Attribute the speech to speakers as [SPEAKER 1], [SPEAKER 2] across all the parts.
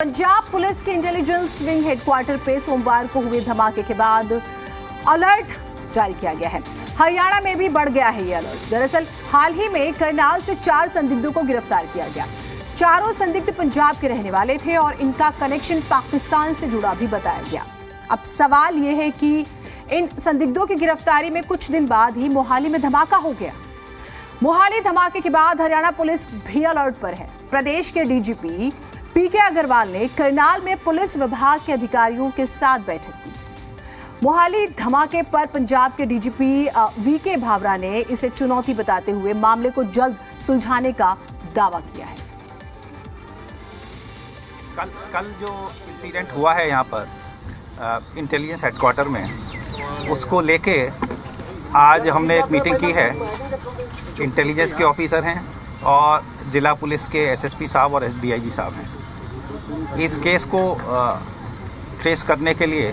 [SPEAKER 1] Punjab police के intelligence wing headquarter पे सोमवार को हुए धमाके के बाद अलर्ट जारी किया गया है। हरियाणा में भी बढ़ गया है ये अलर्ट। दरअसल हाल ही में करनाल से 4 संदिग्धों को गिरफ्तार किया गया। चारों संदिग्ध पंजाब के रहने वाले थे और इनका कनेक्शन पाकिस्तान से जुड़ा भी बताया गया। अब सवाल ये है कि इन संदिग्धों की गिरफ्तारी में कुछ दिन बाद ही मोहाली में धमाका हो गया। मोहाली धमाके के बाद हरियाणा पुलिस भी अलर्ट पर है। प्रदेश के डीजीपी पीके अग्रवाल ने करनाल में पुलिस विभाग के अधिकारियों के साथ बैठक की। मोहाली धमाके पर पंजाब के डीजीपी वीके भावरा ने इसे चुनौती बताते हुए मामले को जल्द सुलझाने का दावा किया है।
[SPEAKER 2] कल जो इंसिडेंट हुआ है यहाँ पर इंटेलिजेंस हेडक्वार्टर में, उसको लेके आज हमने एक मीटिंग की है। इंटेलिजेंस के ऑफिसर हैं और जिला पुलिस के एसएसपी साहब और डीआईजी साहब हैं। इस केस को ट्रेस करने के लिए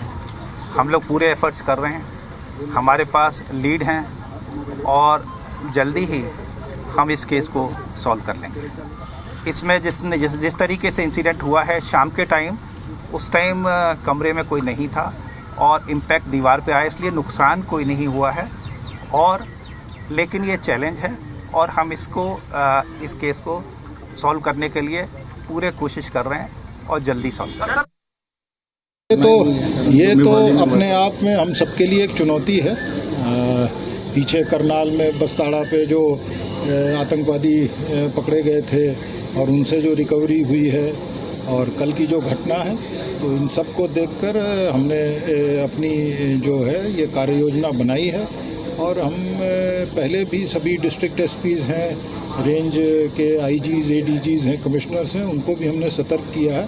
[SPEAKER 2] हम लोग पूरे एफर्ट्स कर रहे हैं। हमारे पास लीड हैं और जल्दी ही हम इस केस को सॉल्व कर लेंगे। इसमें जिस तरीके से इंसिडेंट हुआ है शाम के टाइम, उस टाइम कमरे में कोई नहीं था और इम्पैक्ट दीवार पे आया, इसलिए नुकसान कोई नहीं हुआ है। और लेकिन ये चैलेंज है और हम इस केस को सॉल्व करने के लिए पूरे कोशिश कर रहे हैं और जल्दी सॉल्व कर रहे हैं।
[SPEAKER 3] ये तो अपने आप में हम सबके लिए एक चुनौती है। पीछे करनाल में बस्ताड़ा पे जो आतंकवादी पकड़े गए थे और उनसे जो रिकवरी हुई है और कल की जो घटना है, तो इन सब को देखकर हमने अपनी जो है ये कार्य योजना बनाई है। और हम पहले भी सभी डिस्ट्रिक्ट एसपीज़ हैं, रेंज के आईजीज़, एडीजीज़ हैं, कमिश्नर्स हैं, उनको भी हमने सतर्क किया है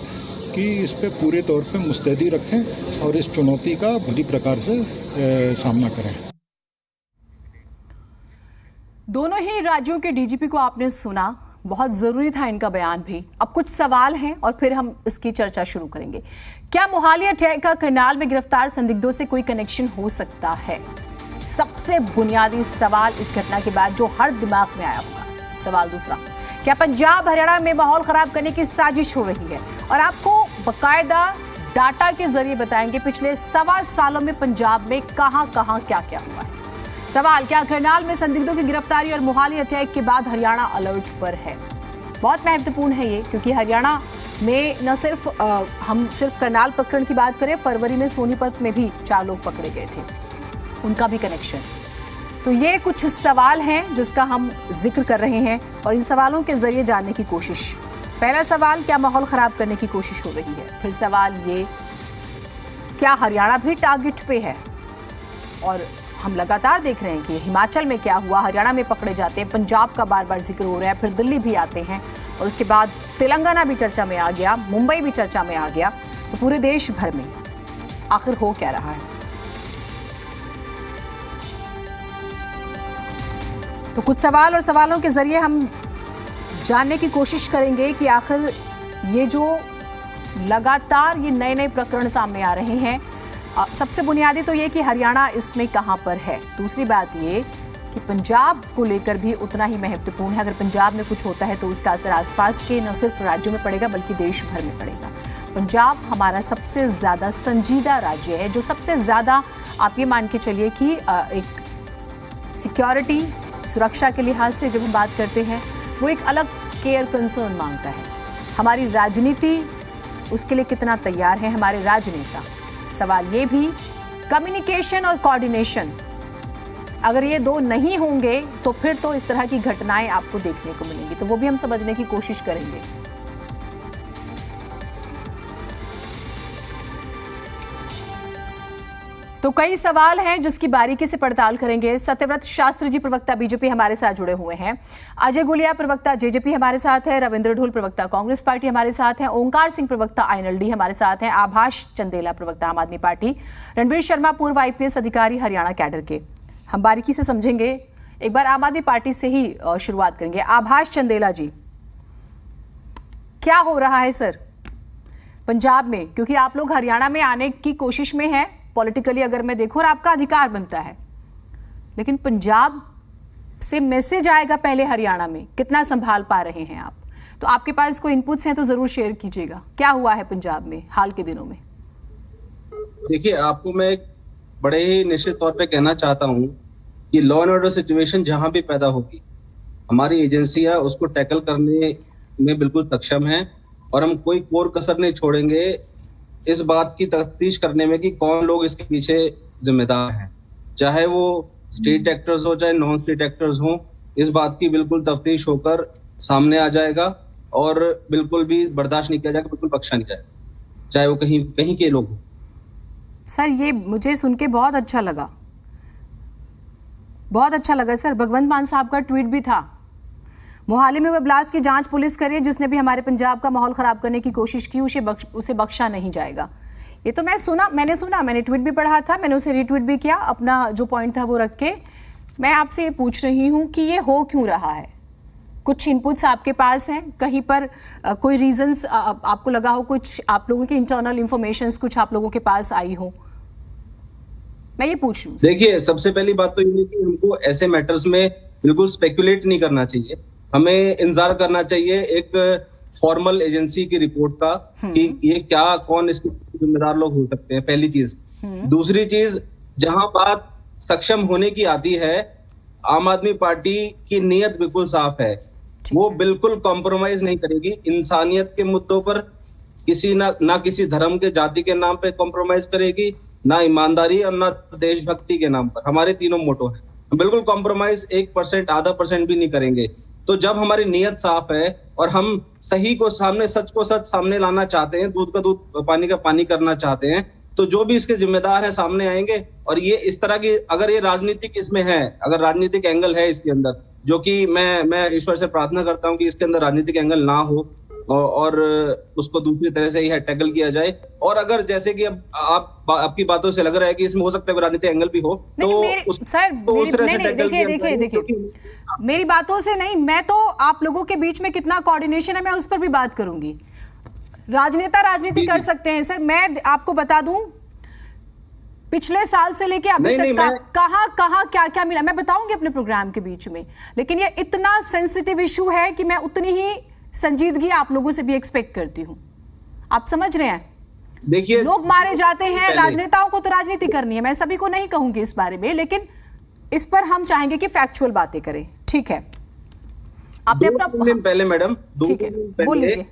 [SPEAKER 3] कि इस पे पूरे तौर पे मुस्तैदी रखें और इस चुनौती का भली प्रकार से सामना करें।
[SPEAKER 1] दोनों ही राज्यों के डीजीपी को आपने सुना, बहुत ज़रूरी था इनका बयान भी। अब कुछ सवाल हैं और फिर हम इसकी चर्चा शुरू करेंगे। क्या मोहाली अटैक का करनाल में गिरफ्तार संदिग्धों से कोई कनेक्शन हो सकता है? सबसे बुनियादी सवाल इस घटना के बाद जो हर दिमाग में आया होगा। सवाल दूसरा, क्या पंजाब हरियाणा में माहौल खराब करने की साजिश हो रही है? और आपको बकायदा डाटा के जरिए बताएंगे पिछले 1.25 सालों में पंजाब में कहां क्या हुआ है। सवाल, क्या करनाल में संदिग्धों की गिरफ्तारी और मोहाली अटैक के बाद हरियाणा अलर्ट पर है? बहुत महत्वपूर्ण है ये, क्योंकि हरियाणा में न सिर्फ हम सिर्फ करनाल प्रकरण की बात करें, फरवरी में सोनीपत में भी 4 लोग पकड़े गए थे, उनका भी कनेक्शन। तो ये कुछ सवाल हैं जिसका हम जिक्र कर रहे हैं और इन सवालों के जरिए जानने की कोशिश। पहला सवाल, क्या माहौल खराब करने की कोशिश हो रही है? फिर सवाल ये, क्या हरियाणा भी टारगेट पे है? और हम लगातार देख रहे हैं कि हिमाचल में क्या हुआ, हरियाणा में पकड़े जाते हैं, पंजाब का बार बार जिक्र हो रहा है, फिर दिल्ली भी आते हैं और उसके बाद तेलंगाना भी चर्चा में आ गया, मुंबई भी चर्चा में आ गया। तो पूरे देश भर में आखिर हो क्या रहा है? तो कुछ सवाल और सवालों के जरिए हम जानने की कोशिश करेंगे कि आखिर ये जो लगातार ये नए प्रकरण सामने आ रहे हैं, सबसे बुनियादी तो ये कि हरियाणा इसमें कहां पर है। दूसरी बात ये कि पंजाब को लेकर भी उतना ही महत्वपूर्ण है। अगर पंजाब में कुछ होता है तो उसका असर आसपास के न सिर्फ राज्यों में पड़ेगा बल्कि देश भर में पड़ेगा। पंजाब हमारा सबसे ज़्यादा संजीदा राज्य है, जो सबसे ज़्यादा आप ये मान के चलिए कि एक सिक्योरिटी, सुरक्षा के लिहाज से जब हम बात करते हैं, वो एक अलग केयर कंसर्न मांगता है। हमारी राजनीति उसके लिए कितना तैयार है, हमारे राजनेता? सवाल ये भी, कम्युनिकेशन और कोऑर्डिनेशन, अगर ये 2 नहीं होंगे तो फिर तो इस तरह की घटनाएं आपको देखने को मिलेंगी। तो वो भी हम समझने की कोशिश करेंगे। तो कई सवाल हैं जिसकी बारीकी से पड़ताल करेंगे। सत्यव्रत शास्त्री जी प्रवक्ता बीजेपी हमारे साथ जुड़े हुए हैं, अजय गुलिया प्रवक्ता जेजेपी हमारे साथ है, रविंद्र ढोल प्रवक्ता कांग्रेस पार्टी हमारे साथ हैं, ओंकार सिंह प्रवक्ता आईएनएलडी हमारे साथ हैं, आभाष चंदेला प्रवक्ता आम आदमी पार्टी, रणवीर शर्मा पूर्व आईपीएस अधिकारी हरियाणा कैडर के। हम बारीकी से समझेंगे। एक बार आम आदमी पार्टी से ही शुरुआत करेंगे। आभाष चंदेला जी, क्या हो रहा है सर पंजाब में? क्योंकि आप लोग हरियाणा में आने की कोशिश में हैं पॉलिटिकली, अगर मैं देखूं, और आपका अधिकार बनता है, लेकिन पंजाब से मैसेज आएगा पहले हरियाणा में, कितना संभाल पा रहे हैं आप? तो आपके पास कोई इनपुट्स हैं तो जरूर शेयर कीजिएगा। क्या हुआ है पंजाब में हाल के दिनों में?
[SPEAKER 4] देखिए, आपको मैं बड़े ही निश्चित तौर पे कहना चाहता हूं कि लॉ एंड ऑर्डर सिचुएशन जहां भी पैदा होगी, हमारी एजेंसियां उसको टैकल करने में बिल्कुल सक्षम हैं और हम कोई कोर कसर नहीं छोड़ेंगे इस बात की तफ्तीश करने में कि कौन लोग इसके पीछे जिम्मेदार हैं, चाहे वो स्टेट एक्टर्स हो चाहे नॉन स्टेट एक्टर्स हो। इस बात की बिल्कुल तफ्तीश होकर सामने आ जाएगा और बिल्कुल भी बर्दाश्त नहीं किया जाएगा, बिल्कुल बख्शा नहीं जाएगा, चाहे वो कहीं के लोग हो।
[SPEAKER 1] सर, ये मुझे सुन के बहुत अच्छा लगा, बहुत अच्छा लगा सर। भगवंत मान साहब का ट्वीट भी था, मोहाली में वो ब्लास्ट की जांच पुलिस करे, जिसने भी हमारे पंजाब का माहौल खराब करने की कोशिश की उसे बख्शा नहीं जाएगा। ये तो मैंने ट्वीट भी पढ़ा था, मैंने उसे रीट्वीट भी किया, अपना जो पॉइंट था वो रख के। मैं आपसे ये पूछ रही हूँ कि ये हो क्यों रहा है? कुछ इनपुट्स आपके पास हैं, कहीं पर कोई रीजंस आपको लगा हो, कुछ आप लोगों की इंटरनल इंफॉर्मेशंस कुछ आप लोगों के पास आई हो? मैं ये पूछ रही हूँ।
[SPEAKER 4] देखिए, सबसे पहली बात तो ये है कि हमको ऐसे मैटर्स में बिल्कुल स्पेकुलेट नहीं करना चाहिए, हमें इंतजार करना चाहिए एक फॉर्मल एजेंसी की रिपोर्ट का कि ये क्या, कौन इसके जिम्मेदार लोग हो सकते हैं, पहली चीज। दूसरी चीज, जहां बात सक्षम होने की आती है, आम आदमी पार्टी की नीयत बिल्कुल साफ है, वो बिल्कुल कॉम्प्रोमाइज नहीं करेगी इंसानियत के मुद्दों पर, ना किसी धर्म के जाति के नाम पे कॉम्प्रोमाइज करेगी, ना ईमानदारी और ना देशभक्ति के नाम पर। हमारे तीनों मोटो हैं, बिल्कुल कॉम्प्रोमाइज 1%, आधा % भी नहीं करेंगे। तो जब हमारी नीयत साफ है और हम सही को सामने, सच को सच सामने लाना चाहते हैं, दूध का दूध पानी का पानी करना चाहते हैं, तो जो भी इसके जिम्मेदार हैं सामने आएंगे। और ये इस तरह की, अगर ये राजनीतिक इसमें है, अगर राजनीतिक एंगल है इसके अंदर, जो कि मैं ईश्वर से प्रार्थना करता हूं कि इसके अंदर राजनीतिक एंगल ना हो और उसको दूसरी तरह से ही टैकल किया जाए। और अगर जैसे कि अब आपकी बातों से लग रहा है कि इसमें हो सकता है राजनीतिक एंगल भी हो, तो
[SPEAKER 1] देखिए, मेरी बातों से नहीं, मैं तो आप लोगों के बीच में कितना कोऑर्डिनेशन है मैं उस पर भी बात करूंगी। राजनेता राजनीति कर सकते हैं सर, मैं आपको बता दूं पिछले साल से लेके अभी तक कहां क्या मिला मैं बताऊंगी अपने प्रोग्राम के बीच में, लेकिन ये इतना सेंसिटिव इशू है कि मैं उतनी ही संजीदगी आप लोगों से भी एक्सपेक्ट करती हूं। आप समझ रहे हैं?
[SPEAKER 4] देखिए,
[SPEAKER 1] लोग मारे जाते हैं, राजनेताओं को तो राजनीति करनी है, मैं सभी को नहीं कहूंगी इस बारे में, लेकिन इस पर हम चाहेंगे कि फैक्चुअल बातें करें। ठीक है, आपने अपना
[SPEAKER 4] पहले मैडम,
[SPEAKER 1] ठीक है, बोल लीजिए।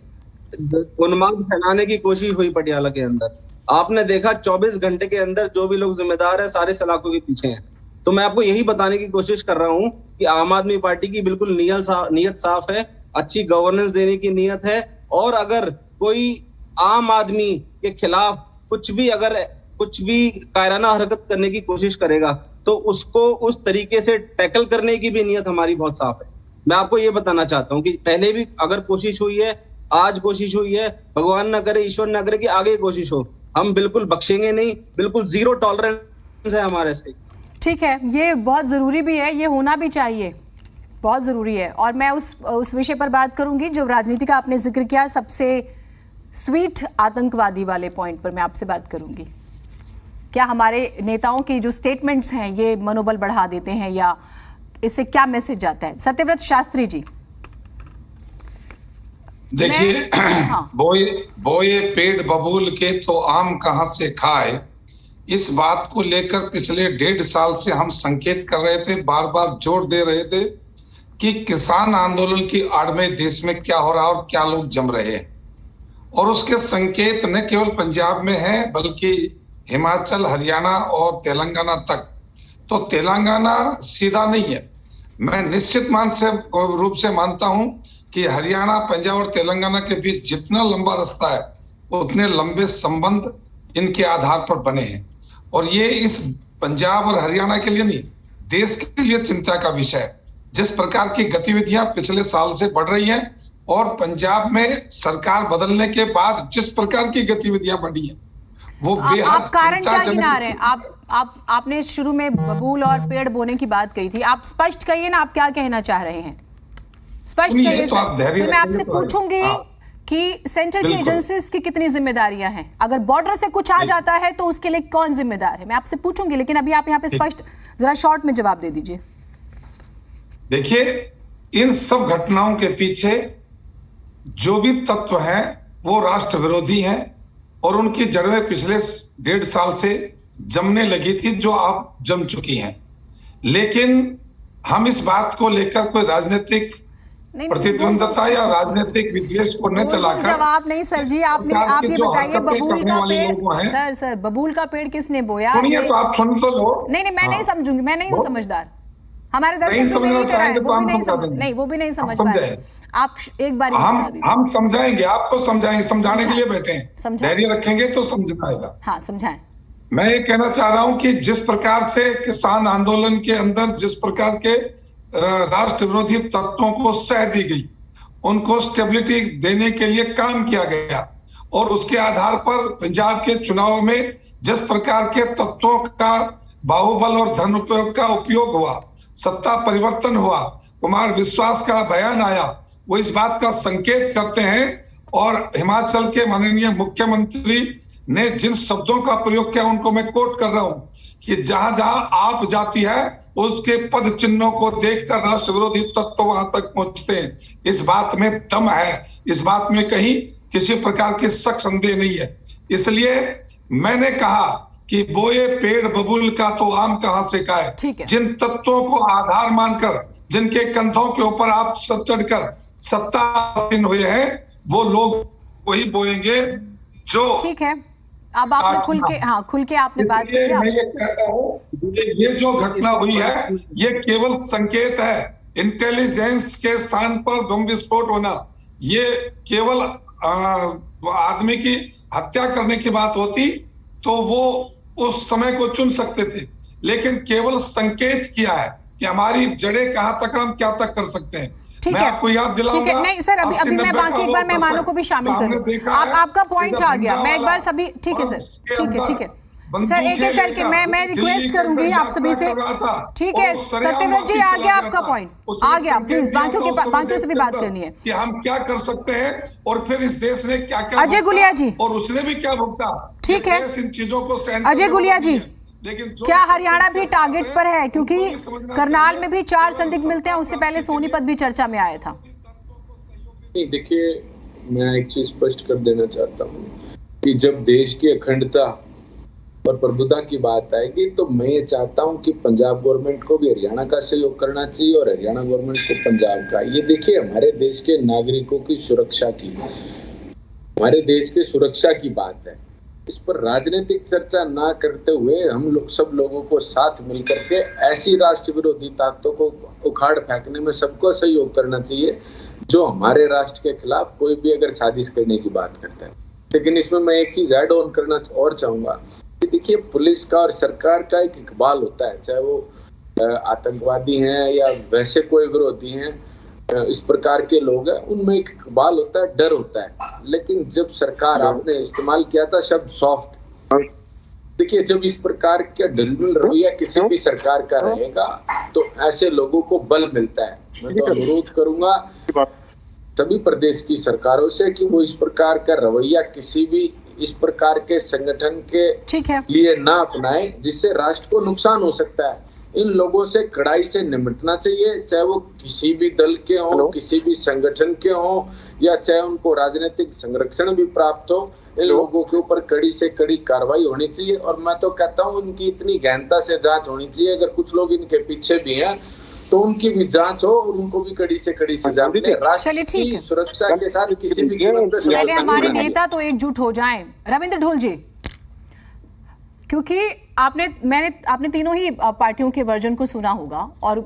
[SPEAKER 4] उन्माद फैलाने की कोशिश हुई पटियाला के अंदर, आपने देखा 24 घंटे के अंदर जो भी लोग जिम्मेदार है सारे सलाखों के पीछे हैं। तो मैं आपको यही बताने की कोशिश कर रहा हूं कि आम आदमी पार्टी की बिल्कुल नीयत साफ है, अच्छी गवर्नेंस देने की नीयत है। और अगर कोई आम आदमी के खिलाफ कुछ भी कायराना हरकत करने की कोशिश करेगा तो उसको उस तरीके से टैकल करने की भी नीयत हमारी बहुत साफ है। मैं आपको ये बताना चाहता हूं कि पहले भी अगर कोशिश हुई है, आज कोशिश हुई है, भगवान ना करे, ईश्वर ना करे कि आगे कोशिश हो, हम बिल्कुल बख्शेंगे नहीं, बिल्कुल 0 टॉलरेंस है हमारे से।
[SPEAKER 1] ठीक है, ये बहुत जरूरी भी है, ये होना भी चाहिए, बहुत जरूरी है। और मैं उस विषय पर बात करूंगी जो राजनीति का आपने जिक्र किया, सबसे स्वीट आतंकवादी वाले पॉइंट पर मैं आपसे बात करूंगी। क्या हमारे नेताओं के जो स्टेटमेंट्स हैं ये मनोबल बढ़ा देते हैं या इससे क्या मैसेज जाता है? सत्यव्रत शास्त्री जी,
[SPEAKER 5] देखिए,
[SPEAKER 1] हाँ।
[SPEAKER 5] बोए पेट बबूल के तो आम कहां से खाए, इस बात को लेकर पिछले 1.5 साल से हम संकेत कर रहे थे, बार बार जोर दे रहे थे कि किसान आंदोलन की आड़ में देश में क्या हो रहा है और क्या लोग जम रहे हैं। और उसके संकेत न केवल पंजाब में है बल्कि हिमाचल, हरियाणा और तेलंगाना तक। तो तेलंगाना सीधा नहीं है, मैं निश्चित रूप से मानता हूं कि हरियाणा, पंजाब और तेलंगाना के बीच जितना लंबा रास्ता है उतने लंबे संबंध इनके आधार पर बने हैं। और ये इस पंजाब और हरियाणा के लिए नहीं, देश के लिए चिंता का विषय है। जिस प्रकार की गतिविधियां पिछले साल से बढ़ रही हैं और पंजाब में सरकार बदलने के बाद जिस प्रकार की गतिविधियां बढ़ी हैं वो बेहद
[SPEAKER 1] आप कारण क्या गिना रहे हैं? आपने शुरू में बबूल और पेड़ बोने की बात कही थी, आप स्पष्ट कहिए ना, आप क्या कहना चाह रहे हैं? स्पष्ट कहिए। तो मैं आपसे पूछूंगी कि सेंटर की एजेंसीज की कितनी जिम्मेदारियां हैं? अगर बॉर्डर से कुछ आ जाता है तो उसके लिए कौन जिम्मेदार है? मैं आपसे पूछूंगी, लेकिन अभी आप यहाँ पे स्पष्ट जरा शॉर्ट में जवाब दे दीजिए।
[SPEAKER 5] देखिए, इन सब घटनाओं के पीछे जो भी तत्व हैं वो राष्ट्र विरोधी हैं और उनकी जड़ें पिछले 1.5 साल से जमने लगी थी, जो आप जम चुकी हैं। लेकिन हम इस बात को लेकर कोई राजनीतिक प्रतिद्वंदता या राजनीतिक विद्वेष को न चलाकर,
[SPEAKER 1] जवाब नहीं सर जी, आप ये बताइए बबूल का पेड़, सर बबूल का पेड़ किसने बोया?
[SPEAKER 5] सुनिए तो आप सुन तो लो।
[SPEAKER 1] नहीं मैं नहीं समझूंगी, मैं नहीं हूँ समझदार, हमारे दर्शक नहीं वो भी नहीं समझ पाए। आप एक बार
[SPEAKER 5] हम समझाएंगे, आपको समझाएंगे, समझाने के लिए बैठे हैं, धैर्य रखेंगे तो समझ पाएगा।
[SPEAKER 1] हाँ समझाएं।
[SPEAKER 5] मैं ये कहना चाह रहा हूं कि जिस प्रकार से किसान आंदोलन के अंदर जिस प्रकार के राष्ट्र विरोधी तत्वों को सह दी गई, उनको स्टेबिलिटी देने के लिए काम किया गया और उसके आधार पर पंजाब के चुनाव में जिस प्रकार के तत्वों का बाहुबल और धन उपयोग का उपयोग हुआ, सत्ता परिवर्तन हुआ, कुमार विश्वास का बयान आया, वो इस बात का संकेत करते हैं। और हिमाचल के माननीय मुख्यमंत्री ने जिन शब्दों का प्रयोग किया उनको मैं कोट कर रहा हूं कि जहां जहां आप जाती है उसके पद चिन्हों को देखकर राष्ट्र विरोधी तत्व वहां तक पहुंचते हैं। इस बात में दम है, इस बात में कहीं किसी प्रकार की शक संदेह नहीं है। इसलिए मैंने कहा कि बोए पेड़ बबूल का तो आम कहां से खाए। जिन तत्वों को आधार मानकर, जिनके कंधों के ऊपर आप सब चढ़कर सत्ता आसीन हुए हैं, वो लोग वही बोएंगे जो।
[SPEAKER 1] ठीक है, अब आपने खुल के आपने बात की।
[SPEAKER 5] मैं ये कहता हूं ये जो घटना हुई है ये केवल संकेत है। इंटेलिजेंस के स्थान पर बम विस्फोट होना, ये केवल आदमी की हत्या करने की बात होती तो वो उस समय को चुन सकते थे, लेकिन केवल संकेत किया है कि हमारी जड़ें कहां तक, हम क्या तक कर सकते हैं।
[SPEAKER 1] ठीक है, आपको याद दिलाऊंगा। नहीं सर, अभी मैं बाकी एक बार मेहमानों को भी शामिल करूं। आपका पॉइंट आ गया, मैं एक बार सभी। ठीक है सर, ठीक है सर, एक एक करके मैं रिक्वेस्ट करूंगी आप सभी से। ठीक है सत्यव्रत जी, आ गया आपका पॉइंट, आ गया। प्लीज बाकियों से भी बात करनी है
[SPEAKER 5] कि हम क्या कर सकते हैं और फिर इस देश ने क्या क्या।
[SPEAKER 1] अजय गुलिया जी,
[SPEAKER 5] और उसने भी क्या भुगता।
[SPEAKER 1] ठीक है,
[SPEAKER 5] इन चीजों को
[SPEAKER 1] अजय गुलिया जी, क्या हरियाणा भी टारगेट पर है? क्योंकि करनाल में भी 4 संदिग्ध मिलते हैं, उससे पहले सोनीपत भी चर्चा में आया था।
[SPEAKER 6] नहीं देखिए, मैं एक चीज स्पष्ट कर देना चाहता हूँ कि जब देश की अखंडता और प्रभुता की बात आएगी तो मैं ये चाहता हूँ कि पंजाब गवर्नमेंट को भी हरियाणा का सहयोग करना चाहिए और हरियाणा गवर्नमेंट को पंजाब का। ये देखिए, हमारे देश के नागरिकों की सुरक्षा की, हमारे देश के सुरक्षा की बात है। इस पर राजनीतिक चर्चा ना करते हुए हम लोग सब लोगों को साथ मिलकर के ऐसी राष्ट्र विरोधी ताकतों को उखाड़ फेंकने में सबको सहयोग करना चाहिए जो हमारे राष्ट्र के खिलाफ कोई भी अगर साजिश करने की बात करता है। लेकिन इसमें मैं एक चीज ऐड ऑन करना और चाहूंगा कि देखिए, पुलिस का और सरकार का एक इकबाल होता है, चाहे वो आतंकवादी हैं या वैसे कोई विरोधी हैं, इस प्रकार के लोग हैं, उनमें एक इकबाल होता है, डर होता है। लेकिन जब सरकार, आपने इस्तेमाल किया था शब्द सॉफ्ट, देखिए जब इस प्रकार का ढिलमिल रवैया किसी भी सरकार का रहेगा तो ऐसे लोगों को बल मिलता है। मैं तो अनुरोध करूंगा सभी प्रदेश की सरकारों से कि वो इस प्रकार का रवैया किसी भी इस प्रकार के संगठन के लिए ना अपनाएं जिससे राष्ट्र को नुकसान हो सकता है। इन लोगों से कड़ाई से निपटना चाहिए, चाहे वो किसी भी दल के हों, किसी भी संगठन के हों, या चाहे उनको राजनीतिक संरक्षण भी प्राप्त हो। इन लोगों के ऊपर कड़ी से कड़ी कार्रवाई होनी चाहिए। और मैं तो कहता हूं उनकी इतनी गहनता से जांच होनी चाहिए, अगर कुछ लोग इनके पीछे भी हैं तो उनकी भी जांच हो और उनको भी कड़ी से कड़ी सजा मिले। राष्ट्र की सुरक्षा के साथ किसी भी कीमत पर
[SPEAKER 1] पहले हमारे नेता तो एकजुट हो जाएं। रविंद्र ढोल जी, क्योंकि आपने तीनों ही पार्टियों के वर्जन को सुना होगा और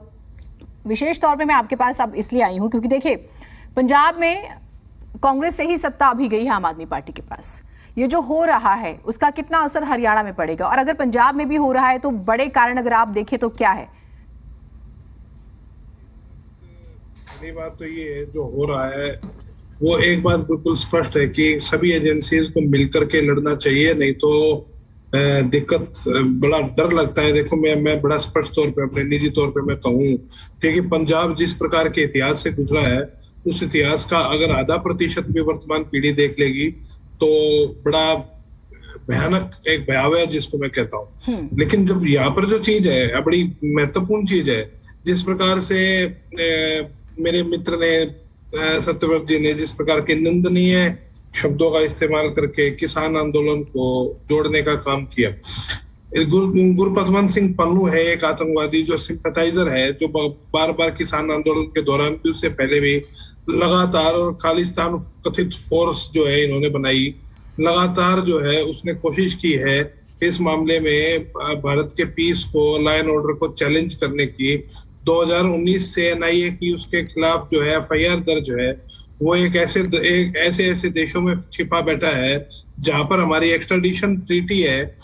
[SPEAKER 1] विशेष तौर पे मैं आपके पास अब इसलिए आई हूं क्योंकि देखिए, पंजाब में कांग्रेस से ही सत्ता अभी गई है आम आदमी पार्टी के पास। ये जो हो रहा है उसका कितना असर हरियाणा में पड़ेगा, और अगर पंजाब में भी हो रहा है तो बड़े कारण अगर आप देखें तो क्या है?
[SPEAKER 7] पहली बात तो ये है, जो हो रहा है वो एक बात बिल्कुल स्पष्ट है कि सभी एजेंसीज को मिलकर के लड़ना चाहिए, नहीं तो दिक्कत, बड़ा डर लगता है। देखो, मैं बड़ा स्पष्ट तौर पे अपने निजी तौर पे मैं कहूँ, क्योंकि पंजाब जिस प्रकार के इतिहास से गुजरा है उस इतिहास का अगर आधा प्रतिशत भी वर्तमान पीढ़ी देख लेगी तो बड़ा भयानक, एक भयावह जिसको मैं कहता हूँ। लेकिन जब यहाँ पर जो चीज है, बड़ी महत्वपूर्ण चीज है, जिस प्रकार से मेरे मित्र ने सत्यव्रत जी ने जिस प्रकार के निंदनीय शब्दों का इस्तेमाल करके किसान आंदोलन को जोड़ने का काम किया। गुरपतवंत सिंह पन्नू है एक आतंकवादी जो सिंपैथाइजर है, जो बार बार किसान आंदोलन के दौरान भी, उससे पहले भी लगातार, और खालिस्तान कथित फोर्स जो है इन्होंने बनाई, लगातार जो है उसने कोशिश की है इस मामले में भारत के पीस को, लॉ एंड ऑर्डर को चैलेंज करने की। 2019 से एनआईए की उसके खिलाफ जो है एफआईआर दर्ज है, वो एक ऐसे देशों में छिपा बैठा है जहां पर हमारी एक्सट्राडिशन ट्रीटी है।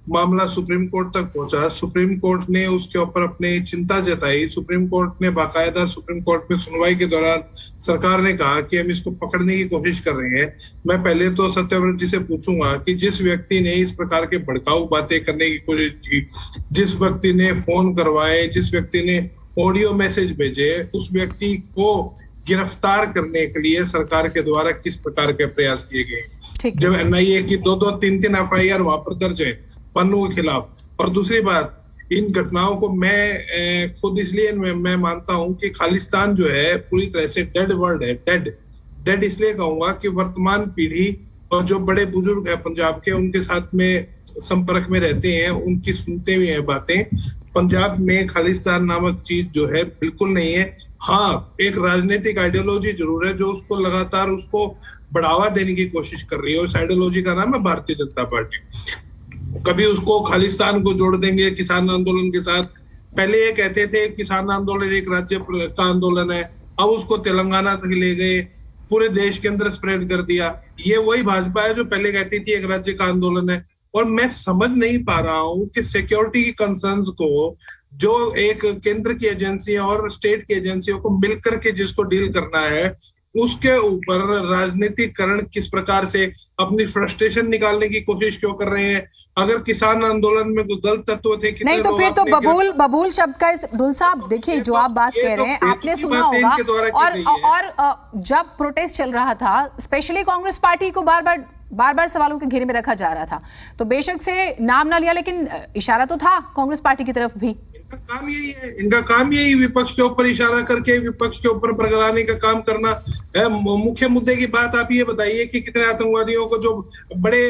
[SPEAKER 7] मामला सुप्रीम कोर्ट तक पहुंचा, सुप्रीम कोर्ट ने उसके ऊपर अपनी चिंता जताई, सुप्रीम कोर्ट ने बाकायदा सुप्रीम कोर्ट में सुनवाई के दौरान सरकार ने कहा कि हम इसको पकड़ने की कोशिश कर रहे हैं। मैं पहले तो सत्यव्रत जी से पूछूंगा कि जिस व्यक्ति ने इस प्रकार के भड़काऊ बातें करने की कोशिश की, जिस व्यक्ति ने फोन करवाए, जिस व्यक्ति ने ऑडियो मैसेज भेजे, उस व्यक्ति को गिरफ्तार करने के लिए सरकार के द्वारा किस प्रकार के प्रयास किए गए? जब एनआईए की 2-2, 3-3 एफआईआर वहां पर दर्ज है पन्नू के खिलाफ। और दूसरी बात, इन घटनाओं को मैं खुद इसलिए मैं मानता हूं कि खालिस्तान जो है पूरी तरह से डेड वर्ड है। डेड इसलिए कहूंगा कि वर्तमान पीढ़ी और जो बड़े बुजुर्ग है पंजाब के, उनके साथ में संपर्क में रहते हैं, उनकी सुनते हुए हैं बातें। पंजाब में खालिस्तान नामक चीज जो है बिल्कुल नहीं है। हाँ, एक राजनीतिक आइडियोलॉजी जरूर है जो उसको लगातार उसको बढ़ावा देने की कोशिश कर रही है। उस आइडियोलॉजी का नाम है भारतीय जनता पार्टी। कभी उसको खालिस्तान को जोड़ देंगे किसान आंदोलन के साथ। पहले ये कहते थे किसान आंदोलन एक राज्य का आंदोलन है, अब उसको तेलंगाना तक ले गए, पूरे देश के अंदर स्प्रेड कर दिया। ये वही भाजपा है जो पहले कहती थी एक राज्य का आंदोलन है। और मैं समझ नहीं पा रहा हूं कि सिक्योरिटी की कंसर्न्स को जो एक केंद्र की एजेंसी और स्टेट की एजेंसियों को मिलकर के जिसको डील करना है, उसके ऊपर राजनीतिकरण किस प्रकार से अपनी फ्रस्ट्रेशन निकालने की कोशिश क्यों कर रहे हैं। अगर किसान आंदोलन में कुछ गलत तत्व थे,
[SPEAKER 1] नहीं तो फिर तो बबूल शब्द का डुल साहब, देखिए जो आप बात कह रहे हैं आपने सुना होगा। और जब प्रोटेस्ट चल रहा था, स्पेशली कांग्रेस पार्टी को बार बार सवालों के घेरे में रखा जा रहा था, तो बेशक से नाम ना लिया लेकिन इशारा तो था कांग्रेस पार्टी की तरफ भी।
[SPEAKER 7] इनका काम यही विपक्ष के ऊपर इशारा करके विपक्ष के ऊपर भड़काने का काम करना है। मुख्य मुद्दे की बात आप ये बताइए कि कितने आतंकवादियों को, जो बड़े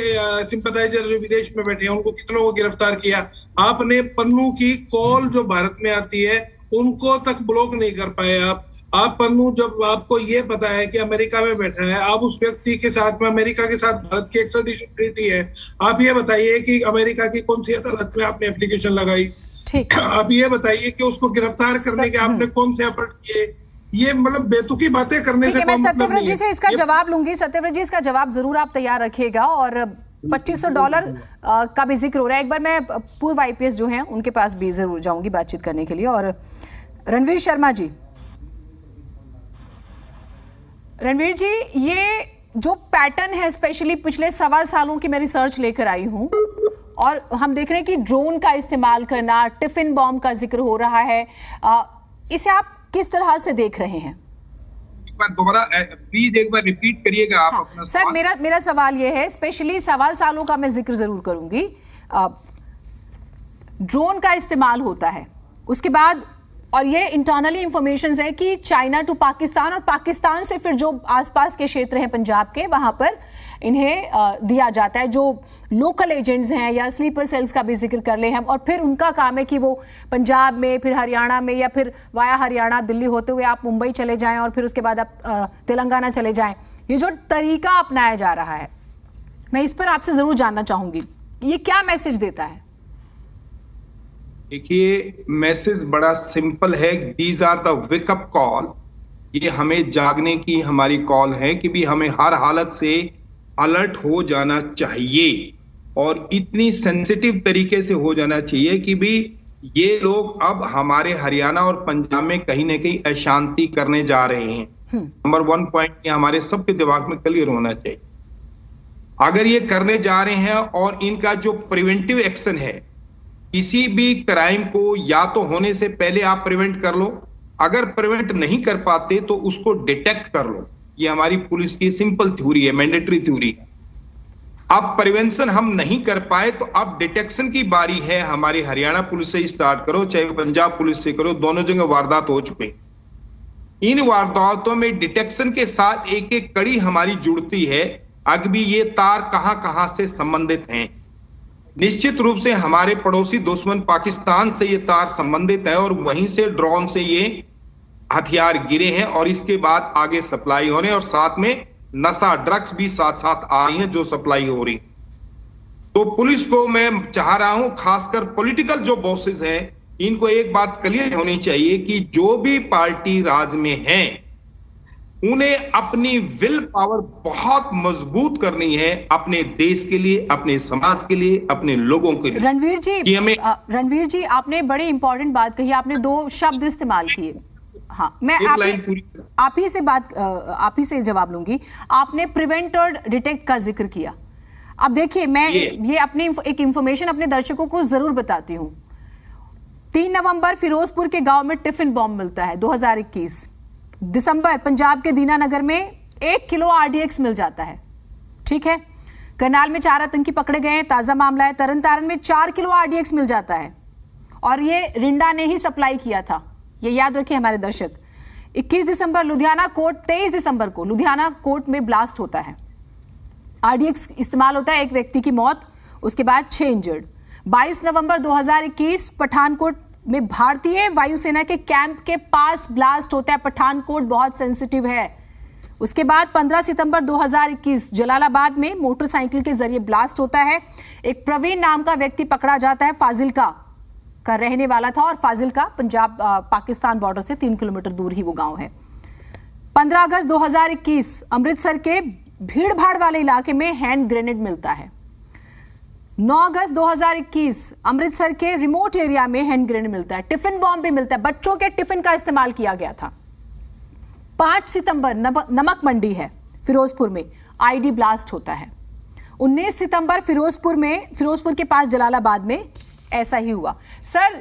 [SPEAKER 7] सिंपैथाइजर जो विदेश में बैठे हैं, उनको कितनों को गिरफ्तार किया। आपने पन्नू की कॉल जो भारत में आती है उनको तक ब्लॉक नहीं कर पाए आप पन्नू, जब आपको ये पता है कि अमेरिका में बैठा है, आप उस व्यक्ति के साथ में, अमेरिका के साथ भारत की एक्स्ट्राडिशन ट्रीटी है, आप ये बताइए कि अमेरिका की कौन सी अदालत में आपने एप्लीकेशन लगाई। ठीक, आप ये बताइए कि उसको गिरफ्तार करने के आपने कौन से एफर्ट किए। ये मतलब बेतुकी बातें करने से
[SPEAKER 1] मैं सत्यव्रत जी से इसका जवाब लूंगी। सत्यव्रत जी, इसका जवाब जरूर आप तैयार रखिएगा। और $2500 का भी जिक्र हो रहा है। एक बार मैं पूर्व आईपीएस जो हैं उनके पास भी जरूर जाऊंगी बातचीत करने के लिए। और रणवीर शर्मा जी, रणवीर जी, ये जो पैटर्न है स्पेशली पिछले 1.25 सालों की मैं रिसर्च लेकर आई हूं, और हम देख रहे हैं कि ड्रोन का इस्तेमाल करना, टिफिन बॉम्ब का जिक्र हो रहा है, इसे आप किस तरह से देख रहे हैं?
[SPEAKER 8] एक बार दोबारा प्लीज एक बार रिपीट करिएगा आप अपना
[SPEAKER 1] सर। मेरा सवाल ये है, स्पेशली 1.25 सालों का मैं जिक्र जरूर करूंगी। ड्रोन का इस्तेमाल होता है, उसके बाद, और ये इंटरनली इंफॉर्मेशन है कि चाइना टू पाकिस्तान, और पाकिस्तान से फिर जो आसपास के क्षेत्र हैं पंजाब के, वहां पर इन्हें दिया जाता है। जो लोकल एजेंट्स हैं या स्लीपर सेल्स का भी जिक्र कर ले हम, और फिर उनका काम है कि वो पंजाब में, फिर हरियाणा में, या फिर वाया हरियाणा दिल्ली होते हुए आप मुंबई चले जाएं, और फिर उसके बाद आप तेलंगाना चले जाएं। ये जो तरीका अपनाया जा रहा है, मैं इस पर आपसे जरूर जानना चाहूंगी, ये क्या मैसेज देता है?
[SPEAKER 8] देखिए, मैसेज बड़ा सिंपल है। These are the wake up call. ये हमें जागने की हमारी कॉल है कि भी हमें हर हालत से अलर्ट हो जाना चाहिए, और इतनी सेंसिटिव तरीके से हो जाना चाहिए कि भी ये लोग अब हमारे हरियाणा और पंजाब में कहीं ना कहीं अशांति करने जा रहे हैं। नंबर 1 पॉइंट ये हमारे सबके दिमाग में क्लियर होना चाहिए। अगर ये करने जा रहे हैं, और इनका जो प्रिवेंटिव एक्शन है, किसी भी क्राइम को या तो होने से पहले आप प्रिवेंट कर लो, अगर प्रिवेंट नहीं कर पाते तो उसको डिटेक्ट कर लो। ये हमारी पुलिस की सिंपल थ्योरी है, मैंडेटरी थ्योरी। अब प्रिवेंशन हम नहीं कर पाए तो अब डिटेक्शन की बारी है। हमारी हरियाणा पुलिस से ही स्टार्ट करो, चाहे पंजाब पुलिस से करो, दोनों जगह वारदात हो चुके। इन वारदातों में डिटेक्शन के साथ एक एक कड़ी हमारी जुड़ती है। अभी ये तार कहां कहां से संबंधित हैं। निश्चित रूप से हमारे पड़ोसी दुश्मन पाकिस्तान से ये तार संबंधित है और वहीं से ड्रोन से ये हथियार गिरे हैं और इसके बाद आगे सप्लाई होने और साथ में नशा ड्रग्स भी साथ साथ आ रही हैं जो सप्लाई हो रही। तो पुलिस को मैं चाह रहा हूं, खासकर पॉलिटिकल जो बॉसेस हैं, इनको एक बात क्लियर होनी चाहिए कि जो भी पार्टी राज में है उन्हें अपनी विल पावर बहुत मजबूत करनी है अपने देश के लिए, अपने समाज के लिए, अपने लोगों के लिए।
[SPEAKER 1] रणवीर जी आपने बड़ी इंपॉर्टेंट बात कही, आपने 2 शब्द इस्तेमाल किए। हाँ, मैं आप ही से जवाब लूंगी। आपने प्रिवेंट और डिटेक्ट का जिक्र किया। अब देखिए, मैं ये अपनी एक इंफॉर्मेशन अपने दर्शकों को जरूर बताती हूँ। 3 नवंबर फिरोजपुर के गांव में टिफिन बॉम्ब मिलता है 2021। दिसंबर पंजाब के दीनानगर में 1 किलो RDX मिल जाता है। ठीक है, करनाल में 4 आतंकी पकड़े गए हैं, ताजा मामला है। तरन तारण में 4 किलो RDX मिल जाता है और ये रिंडा ने ही सप्लाई किया था, ये याद रखिए हमारे दर्शक। 21 दिसंबर लुधियाना कोर्ट, 23 दिसंबर को लुधियाना कोर्ट में ब्लास्ट होता है, RDX इस्तेमाल होता है, 1 व्यक्ति की मौत, उसके बाद 6 इंजर्ड। 22 नवंबर 2021 पठानकोट में भारतीय वायुसेना के कैंप के पास ब्लास्ट होता है। पठानकोट बहुत सेंसिटिव है। उसके बाद 15 सितंबर 2021 जलालाबाद में मोटरसाइकिल के जरिए ब्लास्ट होता है। एक प्रवीण नाम का व्यक्ति पकड़ा जाता है, फाजिल्का का रहने वाला था और फाजिल्का पंजाब पाकिस्तान बॉर्डर से 3 किलोमीटर दूर ही वो गांव है। 15 अगस्त 2021 अमृतसर के भीड़ भाड़ वाले इलाके में हैंड ग्रेनेड मिलता है। 9 अगस्त 2021 अमृतसर के रिमोट एरिया में हैंड ग्रेनेड मिलता है। टिफिन बॉम्ब भी मिलता है, बच्चों के टिफिन का इस्तेमाल किया गया था। 5 सितंबर नमक मंडी है फिरोजपुर में, ID ब्लास्ट होता है। 19 सितंबर फिरोजपुर के पास जलालाबाद में ऐसा ही हुआ। सर,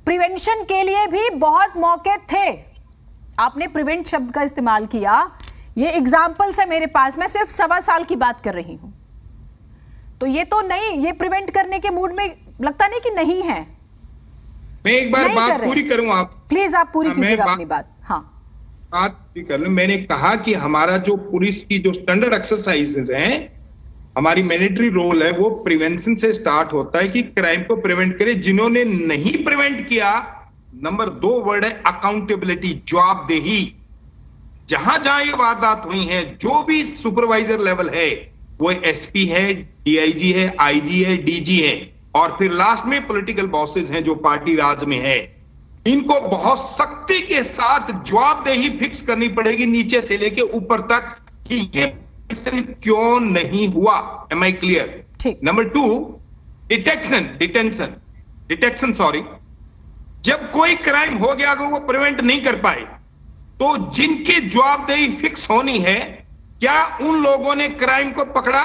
[SPEAKER 1] प्रिवेंशन के लिए भी बहुत मौके थे, आपने प्रिवेंट शब्द का इस्तेमाल किया। ये एग्जाम्पल्स है मेरे पास, मैं सिर्फ 1.25 साल की बात कर रही हूं, तो ये तो नहीं, ये प्रिवेंट करने के मूड में लगता नहीं कि नहीं है।
[SPEAKER 8] मैं एक बार बात पूरी करूं, आप
[SPEAKER 1] प्लीज आप पूरी कीजिएगा अपनी बात। हाँ,
[SPEAKER 8] बात पूरी कर लूं। मैंने कहा कि हमारा जो पुलिस की जो स्टैंडर्ड एक्सरसाइजेज हैं, हमारी मैंडेटरी रोल है, वो प्रिवेंशन से स्टार्ट होता है कि क्राइम को प्रिवेंट करे। जिन्होंने नहीं प्रिवेंट किया, नंबर 2 वर्ड है अकाउंटेबिलिटी, जवाबदेही। जहां जहां ये वारदात हुई है, जो भी सुपरवाइजर लेवल है, वो SP है, DIG है, IG है, DG है, और फिर लास्ट में पॉलिटिकल बॉसेस हैं जो पार्टी राज में है। इनको बहुत सख्ती के साथ जवाबदेही फिक्स करनी पड़ेगी नीचे से लेके ऊपर तक कि ये क्यों नहीं हुआ। Am I clear? Number 2, detection sorry. जब कोई क्राइम हो गया तो वो प्रिवेंट नहीं कर पाए, तो जिनकी जवाबदेही फिक्स होनी है, क्या उन लोगों ने क्राइम को पकड़ा?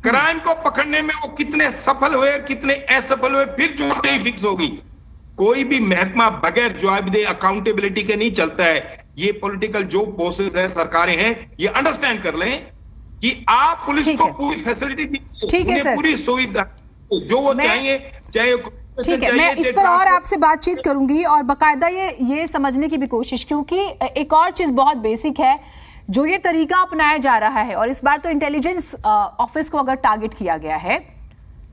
[SPEAKER 8] क्राइम को पकड़ने में वो कितने सफल हुए, कितने असफल हुए, फिर जवाबदेही फिक्स होगी। कोई भी महकमा बगैर जवाबदेही अकाउंटेबिलिटी के नहीं चलता है। ये पॉलिटिकल जो बॉसेस हैं, सरकारें हैं, ये अंडरस्टैंड कर लें कि आप पुलिस को पूरी फैसिलिटी दीजिए, पूरी सुविधा जो वो चाहिए, चाहे।
[SPEAKER 1] ठीक है, मैं इस पर और आपसे बातचीत करूंगी और बकायदा ये समझने की भी कोशिश, क्योंकि एक और चीज बहुत बेसिक है, जो ये तरीका अपनाया जा रहा है, और इस बार तो इंटेलिजेंस ऑफिस को अगर टारगेट किया गया है,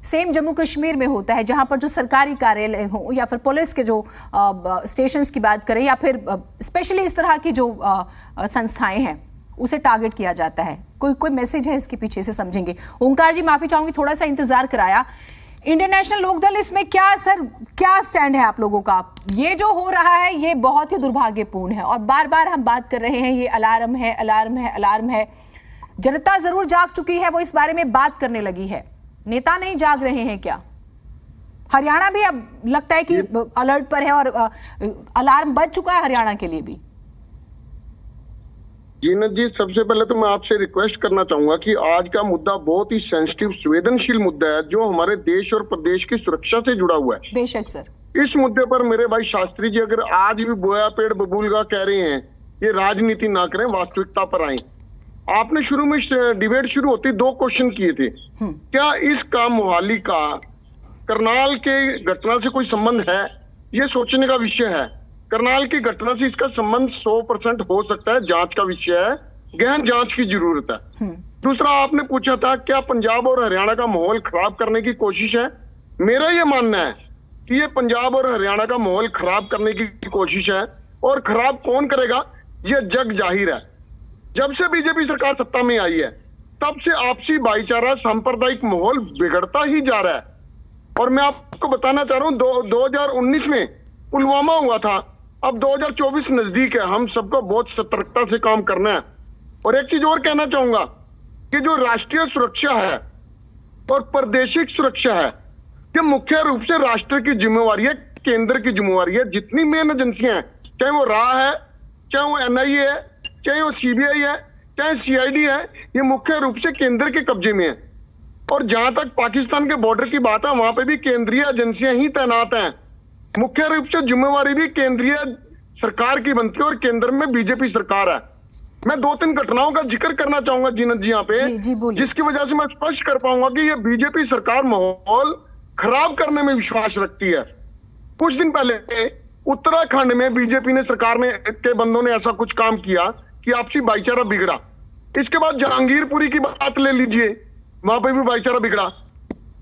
[SPEAKER 1] सेम जम्मू कश्मीर में होता है, जहां पर जो सरकारी कार्यालय हो या फिर पुलिस के जो स्टेशंस की बात करें, या फिर स्पेशली इस तरह की जो संस्थाएं हैं, उसे टारगेट किया जाता है। कोई मैसेज है इसके पीछे से, समझेंगे। ओंकार जी, माफी चाहूंगी, थोड़ा सा इंतजार कराया। इंडियन नेशनल लोकदल, इसमें क्या स्टैंड है आप लोगों का? ये जो हो रहा है ये बहुत ही दुर्भाग्यपूर्ण है, और बार बार हम बात कर रहे हैं, ये अलार्म है, अलार्म है, अलार्म है। जनता जरूर जाग चुकी है, वो इस बारे में बात करने लगी है, नेता नहीं जाग रहे हैं क्या? हरियाणा भी अब लगता है कि अलर्ट पर है और अलार्म बज चुका है हरियाणा के लिए भी।
[SPEAKER 9] जीनत जी, सबसे पहले तो मैं आपसे रिक्वेस्ट करना चाहूंगा कि आज का मुद्दा बहुत ही सेंसिटिव, संवेदनशील मुद्दा है, जो हमारे देश और प्रदेश की सुरक्षा से जुड़ा हुआ है।
[SPEAKER 1] बेशक सर।
[SPEAKER 9] इस मुद्दे पर मेरे भाई शास्त्री जी अगर आज भी बोया पेड़ बबूलगा कह रहे हैं, ये राजनीति ना करें, वास्तविकता पर आए। आपने शुरू में डिबेट शुरू होती 2 क्वेश्चन किए थे। क्या इसका मोहाली का करनाल के घटना से कोई संबंध है? ये सोचने का विषय है। करनाल की घटना से इसका संबंध 100% हो सकता है, जांच का विषय है, गहन जांच की जरूरत है। दूसरा, आपने पूछा था क्या पंजाब और हरियाणा का माहौल खराब करने की कोशिश है। मेरा ये मानना है कि ये पंजाब और हरियाणा का माहौल खराब करने की कोशिश है, और खराब कौन करेगा ये जग जाहिर है। जब से बीजेपी सरकार सत्ता में आई है तब से आपसी भाईचारा, सांप्रदायिक माहौल बिगड़ता ही जा रहा है। और मैं आपको बताना चाह रहा हूं 2019 में पुलवामा हुआ था, अब 2024 नजदीक है, हम सबको बहुत सतर्कता से काम करना है। और एक चीज और कहना चाहूंगा कि जो राष्ट्रीय सुरक्षा है और प्रादेशिक सुरक्षा है, ये मुख्य रूप से राष्ट्र की जिम्मेवारी है, केंद्र की जिम्मेवारी है। जितनी मेन एजेंसियां हैं, चाहे वो रा है, चाहे वो NIA है, चाहे वो CBI है, चाहे CID है, ये मुख्य रूप से केंद्र के कब्जे में है। और जहां तक पाकिस्तान के बॉर्डर की बात है, वहां पे भी केंद्रीय एजेंसियां ही तैनात हैं। मुख्य रूप से जिम्मेवारी भी केंद्रीय सरकार की बनती है, और केंद्र में बीजेपी सरकार है। मैं 2-3 घटनाओं का जिक्र करना चाहूंगा जीनत जी यहाँ पे, जिसकी वजह से मैं स्पष्ट कर पाऊंगा कि ये बीजेपी सरकार माहौल खराब करने में विश्वास रखती है। कुछ दिन पहले उत्तराखंड में बीजेपी ने सरकार ने के बंदों ने ऐसा कुछ काम किया कि आपसी भाईचारा बिगड़ा। इसके बाद जहांगीरपुरी की बात ले लीजिए, वहां पे भी भाईचारा बिगड़ा।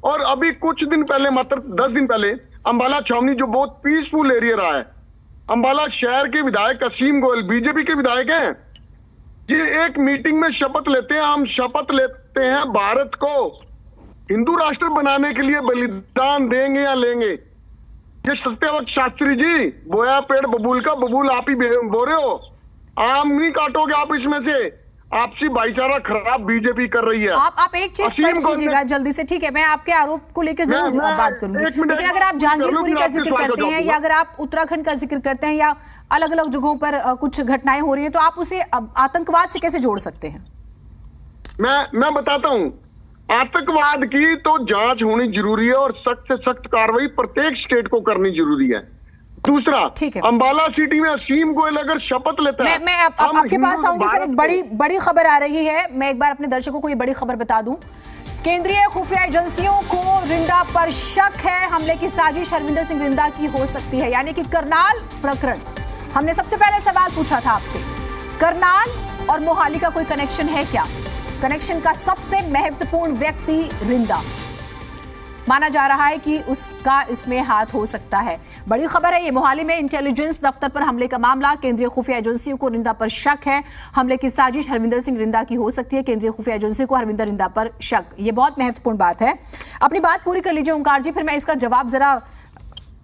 [SPEAKER 9] और अभी कुछ दिन पहले, मात्र 10 दिन पहले, अंबाला छावनी जो बहुत पीसफुल एरिया रहा है, अंबाला शहर के विधायक असीम गोयल बीजेपी के विधायक हैं, ये एक मीटिंग में शपथ लेते हैं, हम शपथ लेते हैं भारत को हिंदू राष्ट्र बनाने के लिए बलिदान देंगे या लेंगे। ये सत्यवत शास्त्री जी, बोया पेड़ बबूल का बबूल आप ही बो रहे हो, आम नहीं काटोगे आप इसमें से। आपसी भाईचारा खराब बीजेपी कर रही है।
[SPEAKER 1] आप एक चीज स्पष्ट कीजिएगा जल्दी से, ठीक है? मैं आपके आरोप को लेकर जरूर बात करूंगी, लेकिन अगर आप जहांगीरपुरी का जिक्र करते हैं या अगर आप उत्तराखंड का जिक्र करते हैं या अलग अलग जगहों पर कुछ घटनाएं हो रही हैं, तो आप उसे आतंकवाद से कैसे जोड़ सकते हैं?
[SPEAKER 9] मैं बताता हूं, आतंकवाद की तो जांच होनी जरूरी है और सख्त से सख्त कार्रवाई प्रत्येक स्टेट को करनी जरूरी है। दूसरा, अंबाला सिटी में असीम गोयल अगर शपथ लेता है,
[SPEAKER 1] मैं आपके पास आऊंगी सर। एक बड़ी खबर आ रही है, मैं एक बार अपने दर्शकों को ये बड़ी खबर बता दूं। केंद्रीय खुफिया एजेंसियों को रिंदा पर शक है, हमले की साजिश हरविंदर सिंह रिंदा की हो सकती है। यानी कि करनाल प्रकरण, हमने सबसे पहले सवाल पूछा था आपसे, करनाल और मोहाली का कोई कनेक्शन है क्या? कनेक्शन का सबसे महत्वपूर्ण व्यक्ति रिंदा माना जा रहा है कि उसका इसमें हाथ हो सकता है। बड़ी खबर है ये, मोहाली में इंटेलिजेंस दफ्तर पर हमले का मामला, केंद्रीय खुफिया एजेंसियों को रिंदा पर शक है, हमले की साजिश हरविंदर सिंह रिंदा की हो सकती है, केंद्रीय खुफिया एजेंसी को हरविंदर रिंदा पर शक। ये बहुत महत्वपूर्ण बात है। अपनी बात पूरी कर लीजिए ओंकार जी, फिर मैं इसका जवाब जरा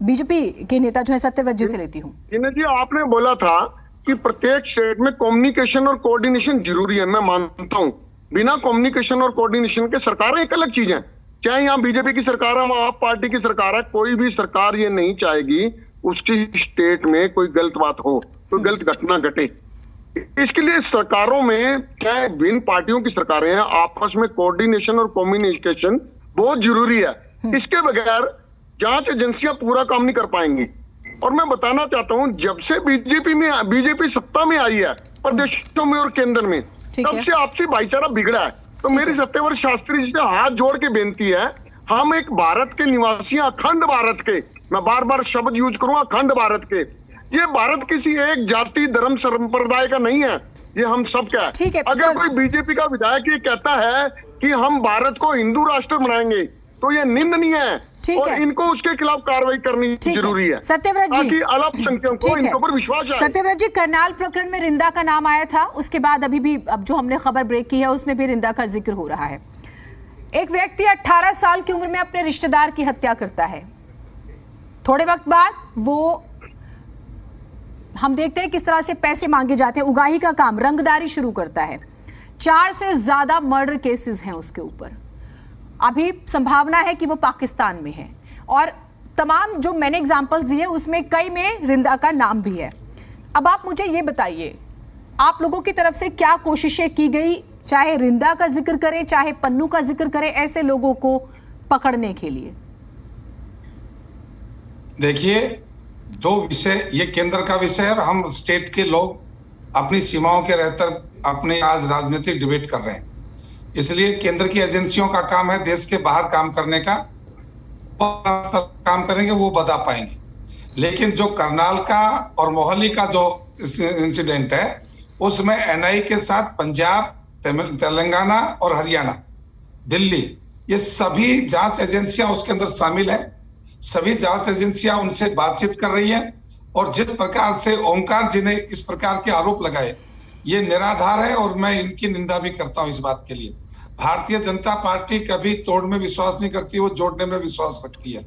[SPEAKER 1] बीजेपी के नेता जो है सत्यव्रत जी से लेती हूँ।
[SPEAKER 9] जी, आपने बोला था कि प्रत्येक स्टेट में कम्युनिकेशन और कोऑर्डिनेशन जरूरी है। मैं मानता हूँ, बिना कम्युनिकेशन और कोऑर्डिनेशन के सरकारें एक अलग चीज है। चाहे यहाँ बीजेपी की सरकार है, वहां आप पार्टी की सरकार है, कोई भी सरकार ये नहीं चाहेगी उसकी स्टेट में कोई गलत बात हो, कोई गलत घटना घटे। इसके लिए सरकारों में, चाहे भिन्न पार्टियों की सरकारें हैं, आपस में कोऑर्डिनेशन और कम्युनिकेशन बहुत जरूरी है। इसके बगैर जांच एजेंसियां पूरा काम नहीं कर पाएंगी। और मैं बताना चाहता हूं, जब से बीजेपी सत्ता में आई है प्रदेशों में और केंद्र में, तब से आपसी भाईचारा बिगड़ा है। तो मेरी सत्यव्रत शास्त्री जी से हाथ जोड़ के बेनती है, हम एक भारत के निवासी, अखंड भारत के, मैं बार बार शब्द यूज करूंगा, अखंड भारत के। ये भारत किसी एक जाति, धर्म, संप्रदाय का नहीं है, ये हम सब का है। अगर कोई बीजेपी का विधायक ये कहता है कि हम भारत को हिंदू राष्ट्र बनाएंगे, तो ये निंदनीय है और इनको उसके खिलाफ कार्रवाई करनी जरूरी है।
[SPEAKER 1] सत्यव्रत जी,
[SPEAKER 9] अल्पसंख्यकों इनके ऊपर विश्वास है।
[SPEAKER 1] सत्यव्रत जी, करनाल प्रकरण में रिंदा का नाम आया था, उसके बाद अभी भी अब जो हमने खबर ब्रेक की है उसमें भी रिंदा का जिक्र हो रहा है। एक व्यक्ति 18 साल की उम्र में अपने रिश्तेदार की हत्या करता है, थोड़े वक्त बाद वो हम देखते हैं किस तरह से पैसे मांगे जाते हैं, उगाही का काम, रंगदारी शुरू करता है। 4 से ज्यादा मर्डर केसेस हैं उसके ऊपर। अभी संभावना है कि वो पाकिस्तान में है, और तमाम जो मैंने एग्जांपल्स दिए उसमें कई में रिंदा का नाम भी है। अब आप मुझे ये बताइए, आप लोगों की तरफ से क्या कोशिशें की गई, चाहे रिंदा का जिक्र करें चाहे पन्नू का जिक्र करें, ऐसे लोगों को पकड़ने के लिए?
[SPEAKER 5] देखिए, 2 विषय, ये केंद्र का विषय है और हम स्टेट के लोग अपनी सीमाओं के रहकर अपने आज राजनीतिक डिबेट कर रहे हैं। इसलिए केंद्र की एजेंसियों का काम है देश के बाहर काम करने का, काम करेंगे वो बता पाएंगे। लेकिन जो करनाल का और मोहाली का जो इंसिडेंट है उसमें एनआई के साथ पंजाब, तेलंगाना और हरियाणा, दिल्ली, ये सभी जांच एजेंसियां उसके अंदर शामिल हैं। सभी जांच एजेंसियां उनसे बातचीत कर रही हैं और जिस प्रकार से ओमकार जी ने इस प्रकार के आरोप लगाए ये निराधार है और मैं इनकी निंदा भी करता हूं इस बात के लिए। भारतीय जनता पार्टी कभी तोड़ में विश्वास नहीं करती, वो जोड़ने में विश्वास रखती है।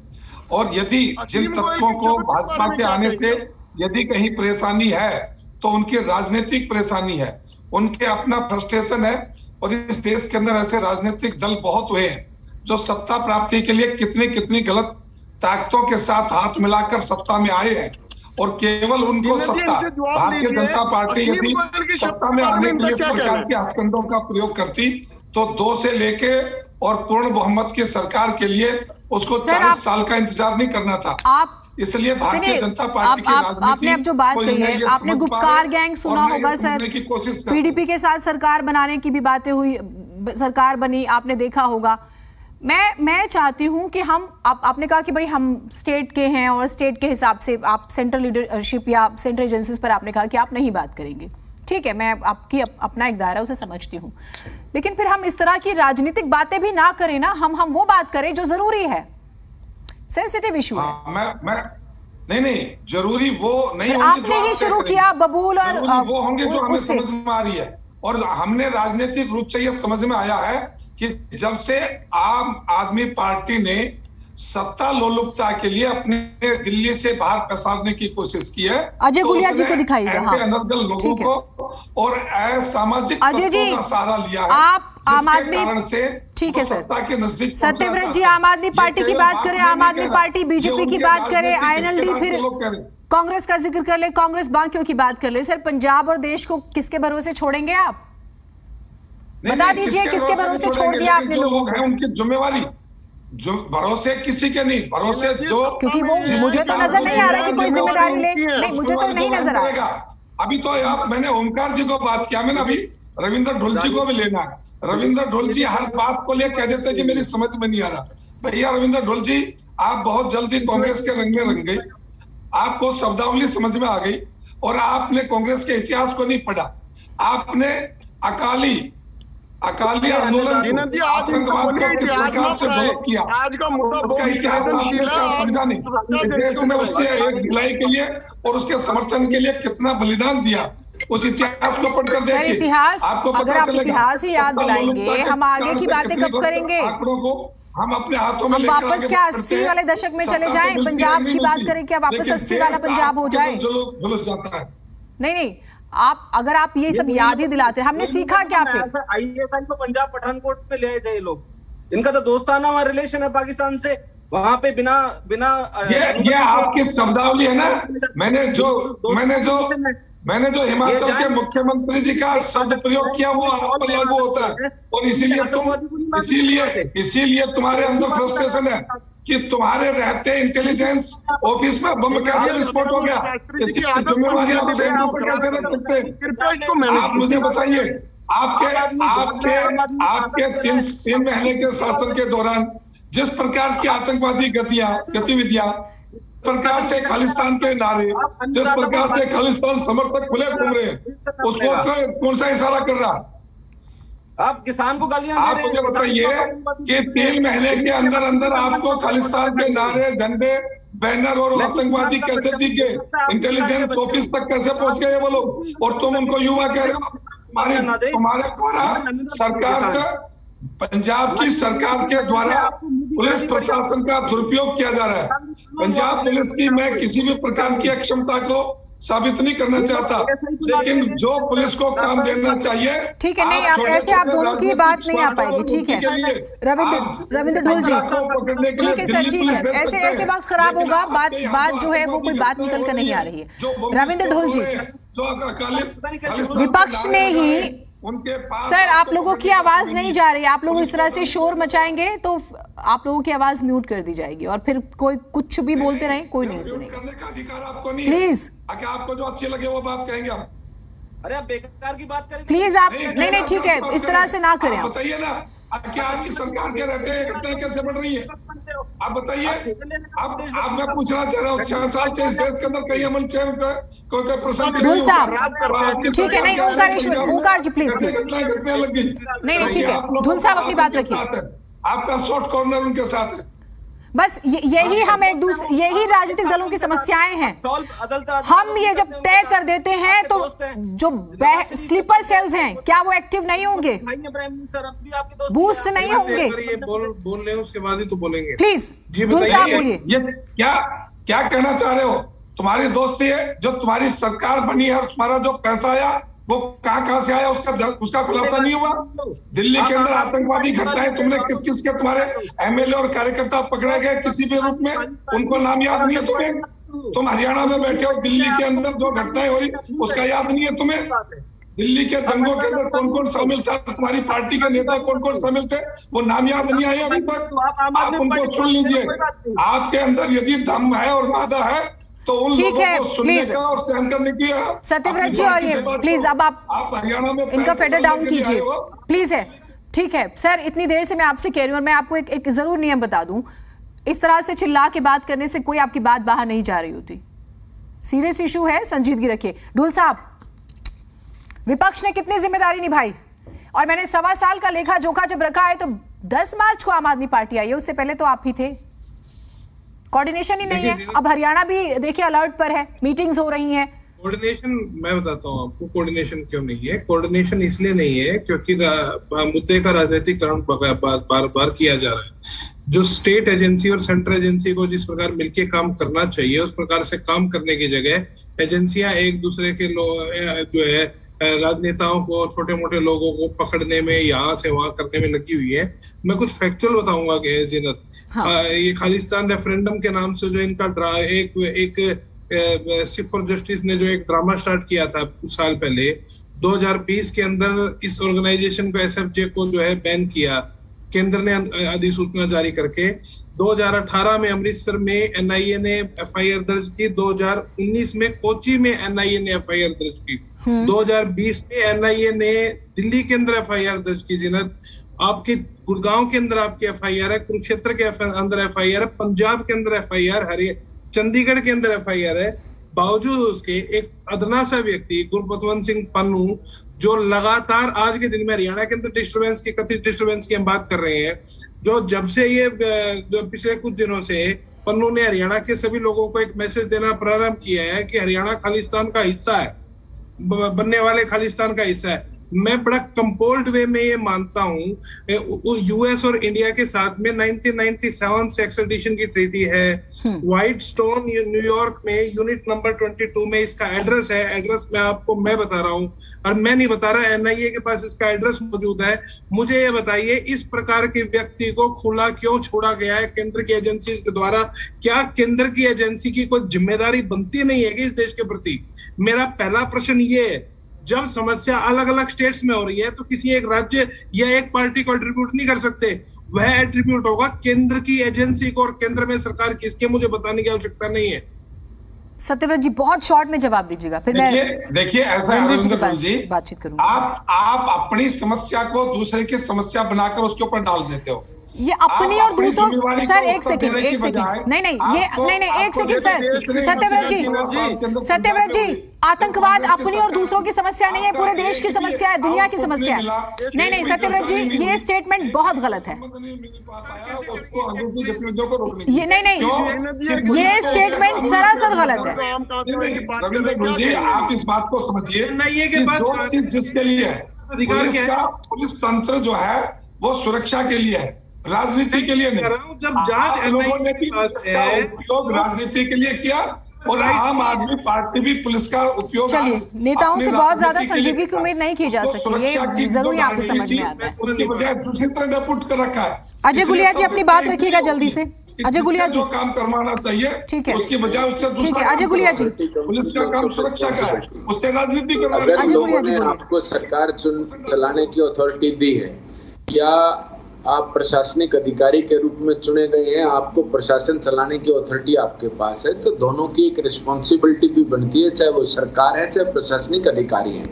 [SPEAKER 5] और यदि जिन तत्वों को भाजपा के आने से यदि कहीं परेशानी है तो उनकी राजनीतिक परेशानी है, उनके अपना फ्रस्ट्रेशन है। और इस देश के अंदर ऐसे राजनीतिक दल बहुत हुए हैं जो सत्ता प्राप्ति के लिए कितनी कितनी गलत ताकतों के साथ हाथ मिलाकर सत्ता में आए हैं और केवल उनको सत्ता, भारतीय जनता पार्टी यदि सत्ता में आने के लिए इस प्रकार के हथकंडों का प्रयोग करती तो 2 से लेके और पूर्ण बहुमत की सरकार के लिए उसको 40 साल का इंतजार नहीं करना था। इसलिए भारतीय जनता पार्टी की राजनीति,
[SPEAKER 1] आपने अब जो बात कही है, आपने गुपकार गैंग सुना होगा सर, पीडीपी के साथ सरकार बनाने की भी बातें हुई, सरकार बनी, आपने देखा होगा। मैं चाहती हूं कि हम आपने कहा कि भाई हम स्टेट के हैं और स्टेट के हिसाब से आप सेंट्रल लीडरशिप या सेंट्रल एजेंसीज पर आपने कहा कि आप नहीं बात करेंगे, ठीक है, मैं आपकी अपना एक दायरा उसे समझती हूं, लेकिन फिर हम इस तरह की राजनीतिक बातें भी ना करें ना, हम वो बात करें जो जरूरी है, सेंसिटिव इशू है।
[SPEAKER 5] नहीं जरूरी वो नहीं होंगे,
[SPEAKER 1] आपने ही शुरू किया बबूल और
[SPEAKER 5] वो होंगे जो हमें समझ में आ रही है। और हमने राजनीतिक रूप से यह समझ में आया है कि जब से आम आदमी पार्टी ने सत्ता लोलुपता के लिए अपने दिल्ली से बाहर पसारने की कोशिश की है,
[SPEAKER 1] अजय गुलिया जी को दिखाइएगा,
[SPEAKER 5] ऐसे अनर्गल लोगों को और असामाजिक
[SPEAKER 1] अजय जी
[SPEAKER 5] का सहारा लिया है,
[SPEAKER 1] आप आम आदमी
[SPEAKER 5] से
[SPEAKER 1] ठीक है सर,
[SPEAKER 5] सत्ता के नजदीक
[SPEAKER 1] सत्यव्रत जी आम आदमी पार्टी की बात करें, आम आदमी पार्टी बीजेपी की बात करे, आईएनएलडी फिर कांग्रेस का जिक्र कर ले, कांग्रेस बाकियों की बात कर ले। सर पंजाब और देश को किसके भरोसे छोड़ेंगे आप? बता दीजिए किसके भरोसे छोड़ दिया आपने लोगों को?
[SPEAKER 5] उनकी जिम्मेवारी, जो भरोसे किसी के नहीं, भरोसे जो,
[SPEAKER 1] क्योंकि वो मुझे तो नजर नहीं आ रहा कि कोई जिम्मेदारी ले, नहीं मुझे तो नहीं नजर आ रहा।
[SPEAKER 5] अभी तो आप, मैंने ओमकार जी को बात किया, मैंने अभी रविंद्र ढोल जी को भी लेना है। रविंद्र ढोल जी हर बात को ले कह देते हैं कि मेरी समझ में नहीं आ रहा। भैया रविंद्र ढोल जी, आप बहुत जल्दी कांग्रेस के रंग में रंग गई, आपको शब्दावली समझ में आ गई और आपने कांग्रेस के इतिहास को नहीं पढ़ा। आपने अकाली आंदोलन, आतंकवाद को किस प्रकार से डेवलप किया, उसका इतिहास आपने समझा नहीं। इस देश ने उसके एक ढिलाई के लिए और उसके समर्थन के लिए कितना बलिदान दिया, उस इतिहास को पढ़कर देखिए,
[SPEAKER 1] इतिहास,
[SPEAKER 5] आपको
[SPEAKER 1] अगर आप इतिहास ही याद दिलाएंगे, हम आगे की बातें कब करेंगे?
[SPEAKER 5] आंकड़ों को हम अपने हाथों में
[SPEAKER 1] लेकर वापस क्या 80 वाले दशक में चले जाएं? पंजाब की बात करें, क्या वापस 80 वाला पंजाब हो जाए? नहीं, आप अगर आप ये सब याद ही दिलाते, हमने सीखा क्या फिर?
[SPEAKER 10] आईएसआई को पंजाब पठानकोट में ले आए थे ये लोग, इनका तो दोस्ताना वहां रिलेशन है पाकिस्तान से, वहां पे बिना
[SPEAKER 5] ये आपकी शब्दावली है ना। मैंने जो हिमाचल के मुख्यमंत्री जी का शब्द प्रयोग किया वो आप पर लागू होता है और इसीलिए तुम्हारे अंदर फ्रस्ट्रेशन है कि तुम्हारे रहते इंटेलिजेंस ऑफिस में बम कैसे विस्फोट हो गया, इसकी जिम्मेवारी आप सेंटर पर कैसे रख सकते हैं? आप मुझे बताइए, आपके 3 महीने के शासन के दौरान जिस प्रकार की आतंकवादी गतिविधियां, प्रकार से खालिस्तान के नारे, जिस प्रकार से खालिस्तान समर्थक खुले घूम रहे हैं, उसको कौन सा इशारा कर रहा?
[SPEAKER 10] आप किसान को गालियां
[SPEAKER 5] आप मुझे बताइए कि 3 महीने के अंदर आपको खालिस्तान के नारे, झंडे, बैनर और आतंकवादी कैसे दिखे, इंटेलिजेंस ऑफिस तक कैसे पहुंच गए वो लोग, और तुम उनको युवा कह रहे हो? तुम्हारे द्वारा सरकार का, पंजाब की सरकार के द्वारा पुलिस प्रशासन का दुरुपयोग किया जा रहा है। पंजाब पुलिस की मैं किसी भी प्रकार की अक्षमता को साबित नहीं करना चाहता, लेकिन जो पुलिस को काम देना चाहिए,
[SPEAKER 1] ठीक है, नहीं आप ऐसे आप दोनों की बात नहीं आ पाएगी, ठीक है रविंद्र ढोल जी, ठीक है सर, ठीक है, ऐसे वक्त खराब होगा, बात जो है वो कोई बात निकल कर नहीं आ रही है। रविंद्र ढोल जी, विपक्ष ने ही, सर आप लोगों की आवाज नहीं जा रही, आप लोग इस तरह से शोर मचाएंगे तो आप लोगों की आवाज म्यूट कर दी जाएगी और फिर कोई कुछ भी बोलते रहे, कोई नहीं सुनेगा। प्लीज,
[SPEAKER 5] आपको जो अच्छी लगे वो बात कहेंगे हम।
[SPEAKER 10] अरे आप बेकार की बात करें
[SPEAKER 1] प्लीज, आप नहीं ठीक है, इस तरह से ना करें।
[SPEAKER 5] बताइए ना, क्या आपकी सरकार के रहते हैं घटनाएं कैसे बढ़ रही है? आप बताइए। आप मैं पूछना चाह रहा हूँ, 6 साल से इस देश के अंदर कई अमन चैन कोई प्रसंग
[SPEAKER 1] ठीक है, नहीं ओंकार जी प्लीज
[SPEAKER 5] घटने लग गई।
[SPEAKER 1] नहीं ठीक है, ढूल साहब अपनी बात रखिए।
[SPEAKER 5] आपका शॉर्ट कॉर्नर उनके साथ है।
[SPEAKER 1] बस यही हम एक दूसरे, यही राजनीतिक दलों की समस्याएं हैं। हम ये जब तय कर देते हैं तो जो स्लीपर सेल्स हैं क्या वो एक्टिव नहीं होंगे, बूस्ट नहीं होंगे?
[SPEAKER 7] बोल रहे हैं उसके बाद ही तो बोलेंगे।
[SPEAKER 1] प्लीज ढूल साहब बोलिए।
[SPEAKER 5] ये क्या कहना चाह रहे हो? तुम्हारी दोस्ती है, जो तुम्हारी सरकार बनी है और तुम्हारा जो पैसा आया वो कहां से आया, उसका खुलासा नहीं हुआ? दिल्ली के अंदर आतंकवादी घटनाएं तुमने किस के तुम्हारे एमएलए और कार्यकर्ता पकड़े गए किसी भी रूप में, उनको नाम याद नहीं है तुम्हें? तुम हरियाणा में बैठे हो, दिल्ली के अंदर जो घटनाएं हुई उसका याद नहीं है तुम्हें? दिल्ली के दंगों के अंदर कौन कौन शामिल था, तुम्हारी पार्टी के नेता कौन कौन शामिल थे, वो नाम याद नहीं आए अभी तक? आप उनको सुन लीजिए। आपके अंदर यदि दम है और मादा है तो उन लोगों को सुनने का और सहन करने की।
[SPEAKER 1] सत्यव्रत जी और ये प्लीज अब आप
[SPEAKER 5] हरियाणा में
[SPEAKER 1] इनका फेडर डाउन कीजिए प्लीज। है ठीक है सर, इतनी देर से मैं आपसे कह रही हूँ और मैं आपको एक जरूर नियम बता दूं, इस तरह से चिल्ला के बात करने से कोई आपकी बात बाहर नहीं जा रही होती। सीरियस इशू है, संजीदगी रखिए। ढूल साहब, विपक्ष ने कितनी जिम्मेदारी निभाई? और मैंने 1.25 साल का लेखा जोखा जब रखा है तो 10 मार्च को आम आदमी पार्टी आई है, उससे पहले तो आप ही थे। कोऑर्डिनेशन ही नहीं है। अब हरियाणा भी देखिए अलर्ट पर है, मीटिंग्स हो रही हैं।
[SPEAKER 7] कोऑर्डिनेशन मैं बताता हूँ आपको कोऑर्डिनेशन क्यों नहीं है। कोऑर्डिनेशन इसलिए नहीं है क्योंकि मुद्दे का राजनीतिकरण बार बार किया जा रहा है। जो स्टेट एजेंसी और सेंट्रल एजेंसी को जिस प्रकार मिलके काम करना चाहिए उस प्रकार से काम करने की जगह एजेंसियां एक दूसरे के जो है राजनेताओं को, छोटे मोटे लोगों को पकड़ने में, यहाँ से वहां करने में लगी हुई है। मैं कुछ फैक्चुअल बताऊंगा जीनत। ये खालिस्तान रेफरेंडम के नाम से जो इनका एक सिख फॉर जस्टिस ने जो एक ड्रामा स्टार्ट किया था कुछ साल पहले, 2020 के अंदर इस ऑर्गेनाइजेशन को, एसएफजे को जो है बैन किया केंद्र ने अधिसूचना जारी करके। 2018 में अमृतसर में एनआईए ने एफआईआर दर्ज की, 2019 में कोची में एनआईए ने एफआईआर दर्ज की, 2020 में एनआईए ने दिल्ली के अंदर एफआईआर दर्ज की। जीनत, आपके गुड़गांव के अंदर आपकी एफआईआर है, कुरुक्षेत्र के अंदर एफआईआर है, पंजाब के अंदर एफआईआर, चंडीगढ़ के अंदर एफआईआर है। बावजूद उसके एक अदना सा व्यक्ति गुरपतवंत सिंह पन्नू जो लगातार आज के दिन में हरियाणा के अंदर डिस्टर्बेंस की, कथित डिस्टर्बेंस की हम बात कर रहे हैं, जो जब से ये पिछले कुछ दिनों से पन्नू ने हरियाणा के सभी लोगों को एक मैसेज देना प्रारंभ किया है कि हरियाणा खालिस्तान का हिस्सा है, बनने वाले खालिस्तान का हिस्सा है। मैं बड़ा कंपोल्ड वे में ये मानता हूँ, यूएस और इंडिया के साथ में 1997 से एक्सट्रेडिशन की ट्रीटी है। व्हाइट स्टोन न्यूयॉर्क में यूनिट नंबर 22 में इसका एड्रेस है। एड्रेस मैं बता रहा हूँ और मैं नहीं बता रहा, एनआईए के पास इसका एड्रेस मौजूद है। मुझे ये बताइए, इस प्रकार के व्यक्ति को खुला क्यों छोड़ा गया है केंद्र की एजेंसी के द्वारा? क्या केंद्र की एजेंसी की कोई जिम्मेदारी बनती नहीं है कि इस देश के प्रति? मेरा पहला प्रश्न ये है, जब समस्या अलग अलग स्टेट्स में हो रही है तो किसी एक राज्य या एक पार्टी को एट्रीब्यूट नहीं कर सकते, वह एट्रीब्यूट होगा केंद्र की एजेंसी को और केंद्र में सरकार किसके, मुझे बताने की आवश्यकता नहीं है।
[SPEAKER 1] सत्यव्रत जी बहुत शॉर्ट में जवाब दीजिएगा, फिर मैं
[SPEAKER 5] देखिए ऐसा है
[SPEAKER 1] बातचीत करूंगा।
[SPEAKER 5] आप अपनी समस्या को दूसरे की समस्या बनाकर उसके ऊपर डाल देते हो।
[SPEAKER 1] ये अपनी और दूसरों, सर एक सेकंड नहीं, एक सेकंड सर। सत्यव्रत जी आतंकवाद अपनी और दूसरों की समस्या नहीं है, पूरे देश की समस्या है, दुनिया की समस्या है। नहीं सत्यव्रत जी, ये स्टेटमेंट बहुत गलत है। ये स्टेटमेंट सरासर गलत है।
[SPEAKER 5] रविंद्र जी, आप इस बात को समझिए, जिसके लिए पुलिस तंत्र जो है वो सुरक्षा के लिए है, राजनीति के लिए नहीं।
[SPEAKER 8] जब जांच
[SPEAKER 5] लोगों ने भी उपयोग राजनीति के लिए किया और आम आदमी पार्टी भी पुलिस का उपयोग।
[SPEAKER 1] चलिए, नेताओं से बहुत ज्यादा संजीदगी की उम्मीद नहीं की जा सकती, ये जरूर आपको समझ में आता है।
[SPEAKER 5] उसकी बजाय दूसरी तरह पुट कर रखा है।
[SPEAKER 1] अजय गुलिया जी अपनी बात रखिएगा जल्दी से। अजय गुलिया जी,
[SPEAKER 5] जो काम करवाना चाहिए ठीक है, उसकी बजाय उससे
[SPEAKER 1] ठीक है। अजय गुलिया जी,
[SPEAKER 5] पुलिस का काम सुरक्षा का है, उससे राजनीति करवाना।
[SPEAKER 6] अजय गुलिया जी, आपको सरकार चलाने की अथॉरिटी दी है या आप प्रशासनिक अधिकारी के रूप में चुने गए हैं, आपको प्रशासन चलाने की अथॉरिटी आपके पास है, तो दोनों की एक रिस्पॉन्सिबिलिटी भी बनती है, चाहे वो सरकार है चाहे प्रशासनिक अधिकारी है।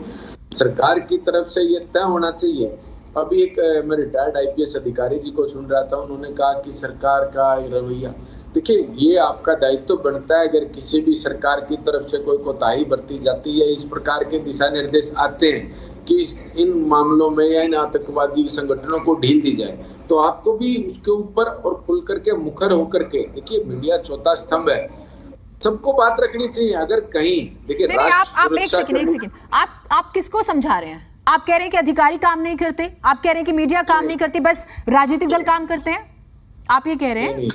[SPEAKER 6] सरकार की तरफ से ये तय होना चाहिए अभी एक मैं रिटायर्ड आईपीएस अधिकारी जी को सुन रहा था, उन्होंने कहा कि सरकार का रवैया, देखिए ये आपका दायित्व बनता है, अगर किसी भी सरकार की तरफ से कोई कोताही बरती जाती है, इस प्रकार के दिशा निर्देश आते हैं कि इन मामलों में या इन आतंकवादी संगठनों को ढील दी जाए, तो आपको भी उसके ऊपर और खुल करके मुखर होकर के, देखिए मीडिया चौथा स्तंभ है, सबको बात रखनी चाहिए। अगर कहीं देखिए
[SPEAKER 1] आप एक सेकंड आप किसको समझा रहे हैं? आप कह रहे हैं कि अधिकारी काम नहीं करते, आप कह रहे हैं कि मीडिया काम नहीं करती, बस राजनीतिक दल काम करते हैं, आप ये कह रहे हैं?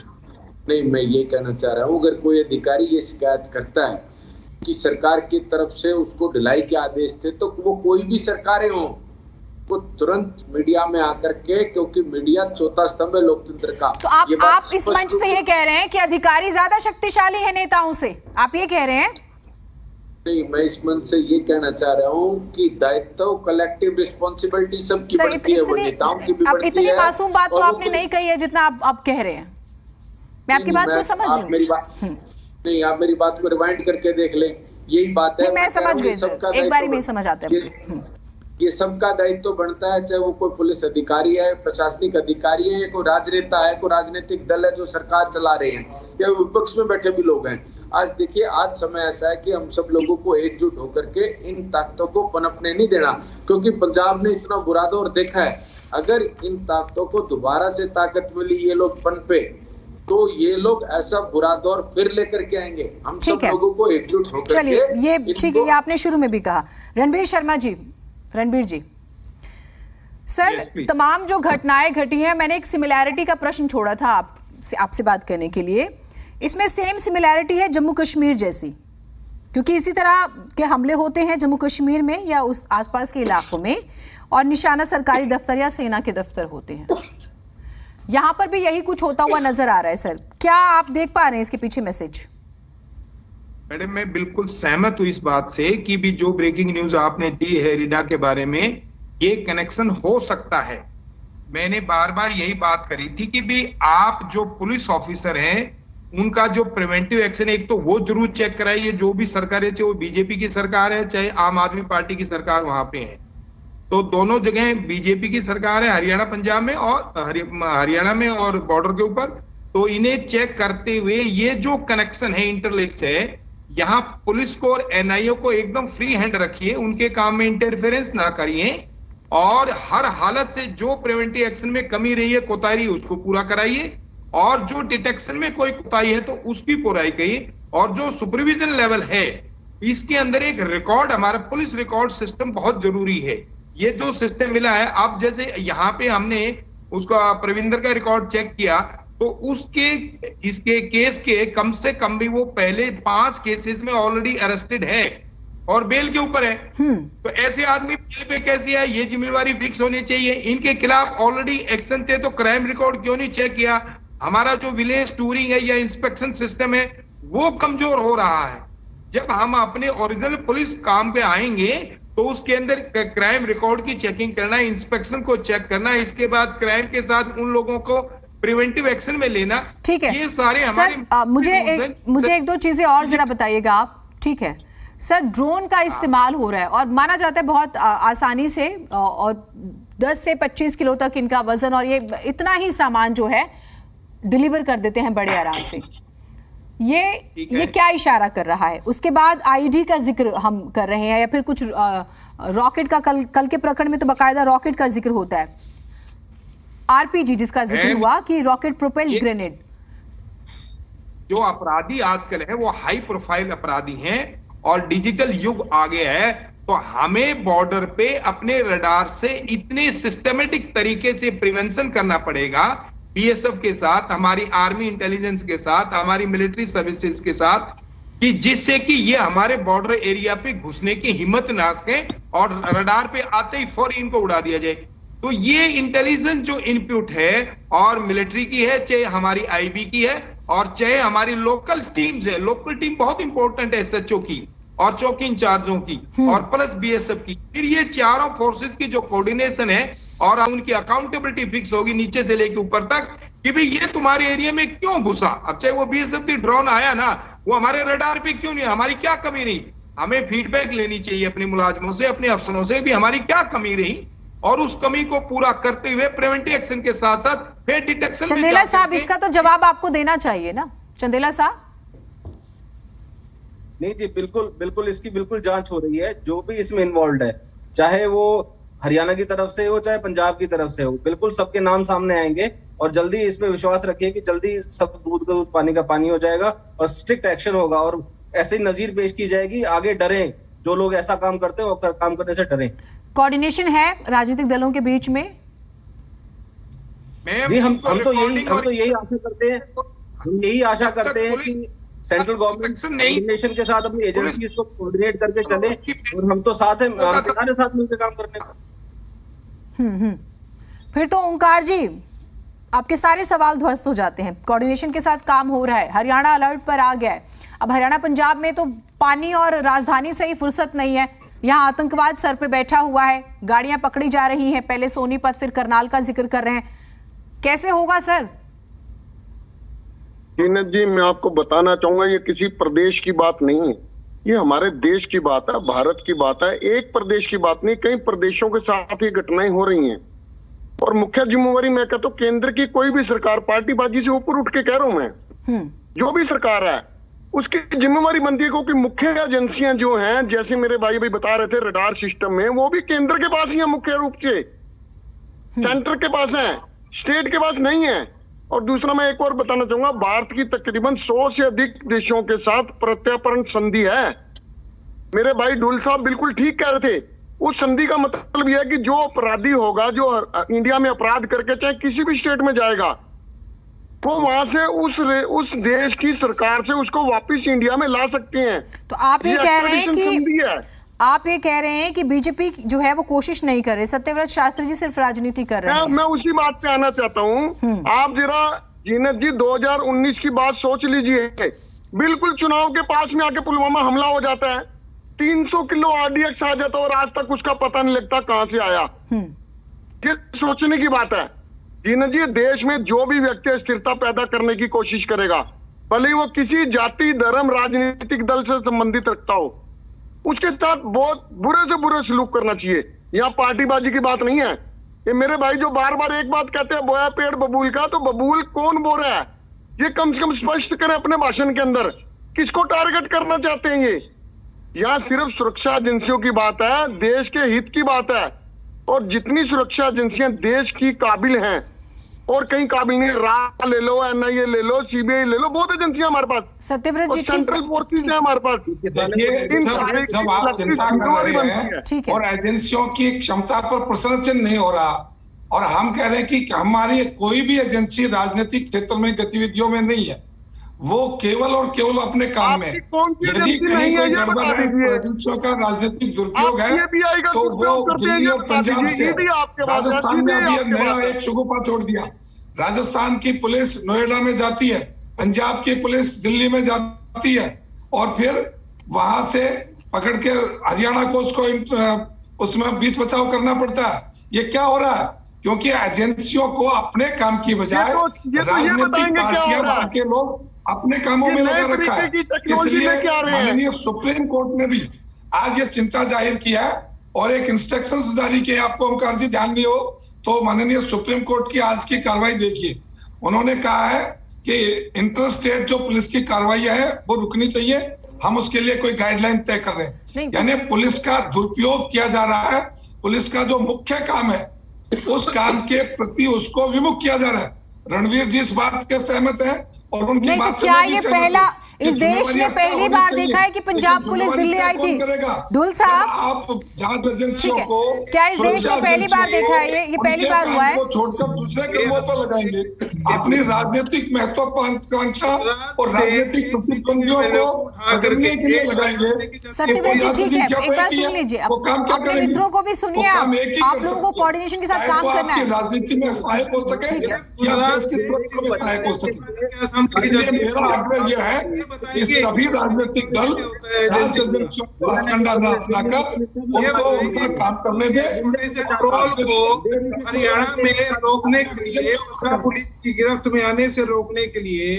[SPEAKER 6] नहीं, मैं ये कहना चाह रहा हूँ, अगर कोई अधिकारी ये शिकायत करता है कि सरकार की तरफ से उसको ढिलाई के आदेश थे, तो वो कोई भी सरकारें हो, वो तुरंत मीडिया में आकर के, क्योंकि मीडिया चौथा स्तंभ है लोकतंत्र का।
[SPEAKER 1] तो आप इस मंच से ये कह रहे हैं कि अधिकारी ज्यादा शक्तिशाली है नेताओं से, आप ये कह रहे हैं?
[SPEAKER 6] नहीं, मैं इस मंच से ये कहना चाह रहा हूँ कि दायित्व, कलेक्टिव रिस्पॉन्सिबिलिटी सबकी बढ़ती है, वो नेताओं की भी बढ़ती है।
[SPEAKER 1] इतनी मासूम बात तो आपने नहीं कही है जितना आप कह रहे हैं। मैं आपकी बात को समझ रही हूँ।
[SPEAKER 6] नहीं, आप मेरी बात को रिवाइंड करके देख लें, यही बात है।
[SPEAKER 1] मैं समझ गई सर, एक बारी में समझ आता है।
[SPEAKER 6] ये सबका दायित्व बनता है, चाहे वो कोई पुलिस अधिकारी है, प्रशासनिक अधिकारी है, कोई राजनेता है, कोई राजनीतिक दल है जो सरकार चला रहे हैं, या विपक्ष में बैठे भी लोग हैं। आज देखिए, आज समय ऐसा है कि हम सब लोगों को एकजुट होकर के इन ताकतों को पनपने नहीं देना, क्योंकि पंजाब ने इतना बुरा दौर देखा है। अगर इन ताकतों को दोबारा से ताकत मिली, ये लोग पनपे, तो ये लोग ऐसा बुरा दौर फिर लेकर के आएंगे। हम सब लोगों को एकजुट होकर,
[SPEAKER 1] चलिए ये ठीक है, ये आपने शुरू में भी कहा। रणबीर शर्मा जी, रणबीर जी सर, तमाम जो घटनाएं घटी हैं, मैंने एक सिमिलैरिटी का प्रश्न छोड़ा था आपसे बात करने के लिए। इसमें सेम सिमिलैरिटी है जम्मू कश्मीर जैसी, क्योंकि इसी तरह के हमले होते हैं जम्मू कश्मीर में या उस आसपास के इलाकों में, और निशाना सरकारी दफ्तर या सेना के दफ्तर होते हैं। यहां पर भी यही कुछ होता हुआ नजर आ रहा है सर, क्या आप देख पा रहे हैं इसके पीछे मैसेज?
[SPEAKER 8] मैडम, मैं बिल्कुल सहमत हूं इस बात से कि भी जो ब्रेकिंग न्यूज आपने दी है रीडा के बारे में, ये कनेक्शन हो सकता है। मैंने बार बार यही बात करी थी कि भी आप जो पुलिस ऑफिसर हैं, उनका जो प्रिवेंटिव एक्शन, एक तो वो जरूर चेक कराइए, जो भी सरकार है, चाहे वो बीजेपी की सरकार है, चाहे आम आदमी पार्टी की सरकार वहां पे है, तो दोनों जगह बीजेपी की सरकार है, हरियाणा पंजाब में और हरियाणा में और बॉर्डर के ऊपर, तो इन्हें चेक करते हुए ये जो कनेक्शन है, इंटरलिंक्स है, यहाँ पुलिस को और एनआईओ को एकदम फ्री हैंड रखिए, उनके काम में इंटरफेरेंस ना करिए, और हर हालत से जो प्रिवेंटिव एक्शन में कमी रही है, कोताही उसको पूरा कराइए, और जो डिटेक्शन में कोई कोताही है तो उसकी पूराई करिए, और जो सुपरविजन लेवल है, इसके अंदर एक रिकॉर्ड, हमारा पुलिस रिकॉर्ड सिस्टम बहुत जरूरी है। ये जो सिस्टम मिला है, अब जैसे यहाँ पे हमने उसका प्रविंदर का रिकॉर्ड चेक किया, तो उसके इसके केस के कम से कम भी वो पहले 5 केसेस में ऑलरेडी अरेस्टेड है और बेल के ऊपर है। तो ऐसे आदमी बेल पे कैसे है, ये जिम्मेवारी फिक्स होनी चाहिए। इनके खिलाफ ऑलरेडी एक्शन थे, तो क्राइम रिकॉर्ड क्यों नहीं चेक किया? हमारा जो विलेज टूरिंग है या इंस्पेक्शन सिस्टम है, वो कमजोर हो रहा है। जब हम अपने ओरिजिनल पुलिस काम पे आएंगे, तो उसके अंदर क्राइम रिकॉर्ड की चेकिंग करना, इंस्पेक्शन को चेक करना, इसके बाद क्राइम के साथ उन लोगों को प्रिवेंटिव एक्शन में लेना, ठीक है। ये सारे हमारे
[SPEAKER 1] मुझे एक दो चीजें और जरा बताइएगा आप, ठीक है सर। ड्रोन का इस्तेमाल हो रहा है और माना जाता है बहुत आसानी से, और 10 से 25 किलो तक इनका वजन, और ये इतना ही सामान जो है डिलीवर कर देते हैं बड़े आराम से। ये क्या इशारा कर रहा है? उसके बाद आईडी का जिक्र हम कर रहे हैं, या फिर कुछ रॉकेट का, कल के प्रकरण में तो बाकायदा रॉकेट का जिक्र होता है, आरपीजी जिसका जिक्र हुआ कि रॉकेट प्रोपेल्ड ग्रेनेड।
[SPEAKER 8] जो अपराधी आजकल है वो हाई प्रोफाइल अपराधी हैं और डिजिटल युग आ गया है, तो हमें बॉर्डर पे अपने रडार से इतने सिस्टमेटिक तरीके से प्रिवेंशन करना पड़ेगा, बीएसएफ के साथ, हमारी आर्मी इंटेलिजेंस के साथ, हमारी मिलिट्री सर्विसेज के साथ, कि जिससे कि ये हमारे बॉर्डर एरिया पे घुसने की हिम्मत ना सकें और रडार पे आते ही फौरी इनको उड़ा दिया जाए। तो ये इंटेलिजेंस जो इनपुट है, और मिलिट्री की है, चाहे हमारी आईबी की है, और चाहे हमारी लोकल टीम्स है, लोकल टीम बहुत इंपॉर्टेंट है, एसएचओ की और चौकी इंचार्जों की, और प्लस बीएसएफ की, फिर ये चारों फोर्सेस की जो कोऑर्डिनेशन है और उनकी अकाउंटेबिलिटी फिक्स होगी नीचे से लेके ऊपर तक, कि भाई ये तुम्हारे एरिया में क्यों घुसा। अब चाहे वो बीएसएफ की ड्रोन आया ना, वो हमारे रडार पे क्यों नहीं, हमारी क्या कमी रही, हमें फीडबैक लेनी चाहिए अपने मुलाजमों से, अपने अफसरों से भी, हमारी क्या कमी रही, और उस कमी को पूरा करते हुए प्रिवेंटिव एक्शन के साथ साथ फिर डिटेक्शन।
[SPEAKER 1] चंदेला साहब, इसका तो जवाब आपको देना चाहिए ना, चंदेला साहब।
[SPEAKER 10] नहीं जी, बिल्कुल बिल्कुल इसकी बिल्कुल जांच हो रही है। जो भी इसमें इन्वॉल्व है, चाहे वो हरियाणा की तरफ से हो चाहे पंजाब की तरफ से हो, बिल्कुल सबके नाम सामने आएंगे और जल्दी इस पे विश्वास रखिए कि जल्दी सब दूध का दूध पानी का पानी हो जाएगा और स्ट्रिक्ट एक्शन होगा और ऐसी नजीर पेश की जाएगी। आगे डरें जो लोग ऐसा काम करते हैं, वो काम करने से डरें।
[SPEAKER 1] कोऑर्डिनेशन है राजनीतिक दलों के बीच में
[SPEAKER 10] जी। हम तो यही आशा करते हैं कि सेंट्रल गवर्नमेंट कोऑर्डिनेशन के साथ अपनी एजेंसीज को कोऑर्डिनेट करके चले और हम तो साथ हैं, हम तुम्हारे साथ मिलकर काम करने को।
[SPEAKER 1] फिर तो ओंकार जी आपके सारे सवाल ध्वस्त हो जाते हैं। कोऑर्डिनेशन के साथ काम हो रहा है, हरियाणा अलर्ट पर आ गया है। अब हरियाणा पंजाब में तो पानी और राजधानी से ही फुर्सत नहीं है, यहाँ आतंकवाद सर पे बैठा हुआ है, गाड़ियां पकड़ी जा रही हैं, पहले सोनीपत फिर करनाल का जिक्र कर रहे हैं, कैसे होगा सर?
[SPEAKER 9] जीनत जी, मैं आपको बताना चाहूंगा ये किसी प्रदेश की बात नहीं है, ये हमारे देश की बात है, भारत की बात है। एक प्रदेश की बात नहीं, कई प्रदेशों के साथ ये घटनाएं हो रही हैं और मुख्य जिम्मेवारी मैं कहता हूँ केंद्र की कोई भी सरकार, पार्टीबाजी से ऊपर उठ के कह रहा हूं मैं, जो भी सरकार है उसकी जिम्मेवारी बनती है क्योंकि मुख्य एजेंसियां जो हैं, जैसे मेरे भाई बता रहे थे रडार सिस्टम में, वो भी केंद्र के पास ही है, मुख्य रूप से सेंटर के पास है, स्टेट के पास नहीं है। और दूसरा मैं एक और बताना चाहूंगा, भारत की तकरीबन 100 से अधिक देशों के साथ प्रत्यार्पण संधि है। मेरे भाई डुल साहब बिल्कुल ठीक कह रहे थे, उस संधि का मतलब यह है कि जो अपराधी होगा, जो इंडिया में अपराध करके चाहे किसी भी स्टेट में जाएगा, वो वहां से उस देश की सरकार से उसको वापस इंडिया में ला सकते हैं।
[SPEAKER 1] तो आप ये कह रहे हैं कि बीजेपी जो है वो कोशिश नहीं कर रही, सत्यव्रत शास्त्री जी सिर्फ राजनीति कर रहे हैं।
[SPEAKER 9] मैं उसी बात पे आना चाहता हूँ। आप जरा जीनत जी 2019 की बात सोच लीजिए, बिल्कुल चुनाव के पास में आके पुलवामा हमला हो जाता है, 300 किलो RDX आ जाता और आज तक उसका पता नहीं लगता कहां से आया। ये सोचने की बात है जीनत जी। देश में जो भी व्यक्ति स्थिरता पैदा करने की कोशिश करेगा, भले ही वो किसी जाति, धर्म, राजनीतिक दल से संबंधित रखता हो, उसके साथ बहुत बुरे से बुरे सलूक करना चाहिए। यहाँ पार्टीबाजी की बात नहीं है। ये मेरे भाई जो बार बार एक बात कहते हैं, बोया पेड़ बबूल का, तो बबूल कौन बो रहा है ये कम से कम स्पष्ट करें अपने भाषण के अंदर, किसको टारगेट करना चाहते हैं ये? यहाँ सिर्फ सुरक्षा एजेंसियों की बात है, देश के हित की बात है, और जितनी सुरक्षा एजेंसियां देश की काबिल हैं और कहीं काबिल नहीं, रा ले लो, NIA ले लो, CBI ले लो, बहुत एजेंसियां हमारे पास,
[SPEAKER 1] सत्यव्रत जी
[SPEAKER 9] सेंट्रल फोर्सेज है हमारे पास।
[SPEAKER 5] देखिए, जब आप चिंता कर रहे हैं और एजेंसियों की क्षमता पर प्रश्न चिन्ह नहीं हो रहा, और हम कह रहे हैं कि हमारी कोई भी एजेंसी राजनीतिक क्षेत्र में गतिविधियों में नहीं है, वो केवल और केवल अपने काम में, यदि कहीं कोई गड़बड़ है, एजेंसियों का राजनीतिक दुरुपयोग है, तो वो दिल्ली और पंजाब से, राजस्थान में अभी नया एक शगुफा छोड़ दिया, राजस्थान की पुलिस नोएडा में जाती है, पंजाब की पुलिस दिल्ली में जाती है, और फिर वहां से पकड़ के हरियाणा को उसमें बीच बचाव करना पड़ता है। ये क्या हो रहा है? क्योंकि एजेंसियों को अपने काम की बजाय राजनीतिक पार्टियां बना के लोग अपने कामों में लगा रखा है। इसलिए माननीय सुप्रीम कोर्ट ने भी आज ये चिंता जाहिर किया है और एक इंस्ट्रक्शंस जारी किए। आपको ओंकार जी ध्यान नहीं हो तो माननीय सुप्रीम कोर्ट की आज की कार्रवाई देखिए। उन्होंने कहा है कि इंटर स्टेट जो पुलिस की कार्रवाई है वो रुकनी चाहिए, हम उसके लिए कोई गाइडलाइन तय कर रहे हैं। यानी पुलिस का दुरुपयोग किया जा रहा है, पुलिस का जो मुख्य काम है उस काम के प्रति उसको विमुख किया जा रहा है। रणवीर जी इस बात के सहमत है और उनकी बात
[SPEAKER 1] तो क्या ये पहला इस देश में पहली बार देखा है कि पंजाब पुलिस दिल्ली आई थी? डुल साहब,
[SPEAKER 5] आप जांच एजेंसियों को
[SPEAKER 1] क्या इस देश में पहली बार देखा है? ये पहली बार हुआ है?
[SPEAKER 5] छोड़कर दूसरे कामों पर लगाएंगे अपनी राजनीतिक महत्वाकांक्षा और राजनीतिक प्रतिद्वंदियों को करने के लिए लगाएंगे।
[SPEAKER 1] सत्यव्रत जी ठीक है, एक बार सुन लीजिए, अपने मित्रों को भी सुनिए। आप लोगों को कोऑर्डिनेशन के साथ काम करना है,
[SPEAKER 5] राजनीति में सहायक हो सके या देश की सुरक्षा में सहायक हो सके। मेरा आग्रह यह है कि सभी राजनीतिक दल जांच एजेंसियों को ठंडा न बनाकर उनका काम करने दें।
[SPEAKER 11] पेट्रोल को हरियाणा में रोकने के लिए, पुलिस की गिरफ्त में आने से रोकने के लिए,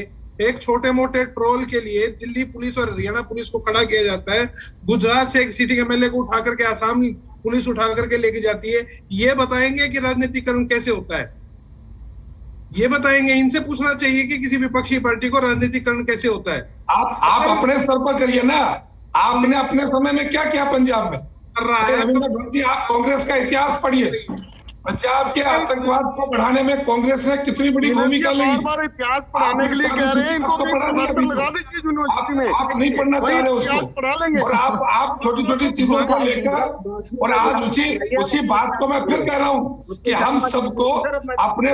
[SPEAKER 11] एक छोटे मोटे ट्रोल के लिए दिल्ली पुलिस और हरियाणा पुलिस को खड़ा किया जाता है। गुजरात से एक सिटिंग MLA को उठा करके आसाम पुलिस उठा करके लेके जाती है। ये बताएंगे कि राजनीतिकरण कैसे होता है, ये बताएंगे। इनसे पूछना चाहिए कि किसी विपक्षी पार्टी को राजनीतिकरण कैसे होता है।
[SPEAKER 5] आप अपने स्तर पर करिए ना। आपने अपने समय में क्या किया पंजाब में
[SPEAKER 11] कर रहा है।
[SPEAKER 5] आप कांग्रेस का इतिहास पढ़िए। पंजाब के आतंकवाद को बढ़ाने में कांग्रेस ने कितनी बड़ी भूमिका ली।
[SPEAKER 9] इतिहास पढ़ाने के लिए कह रहे हैं, इनको लगा दीजिए यूनिवर्सिटी में।
[SPEAKER 5] आप नहीं पढ़ना चाह रहे उसको, और आप छोटी छोटी चीजों को लेकर, और आज उसी बात को मैं फिर कह रहा हूं कि हम सबको अपने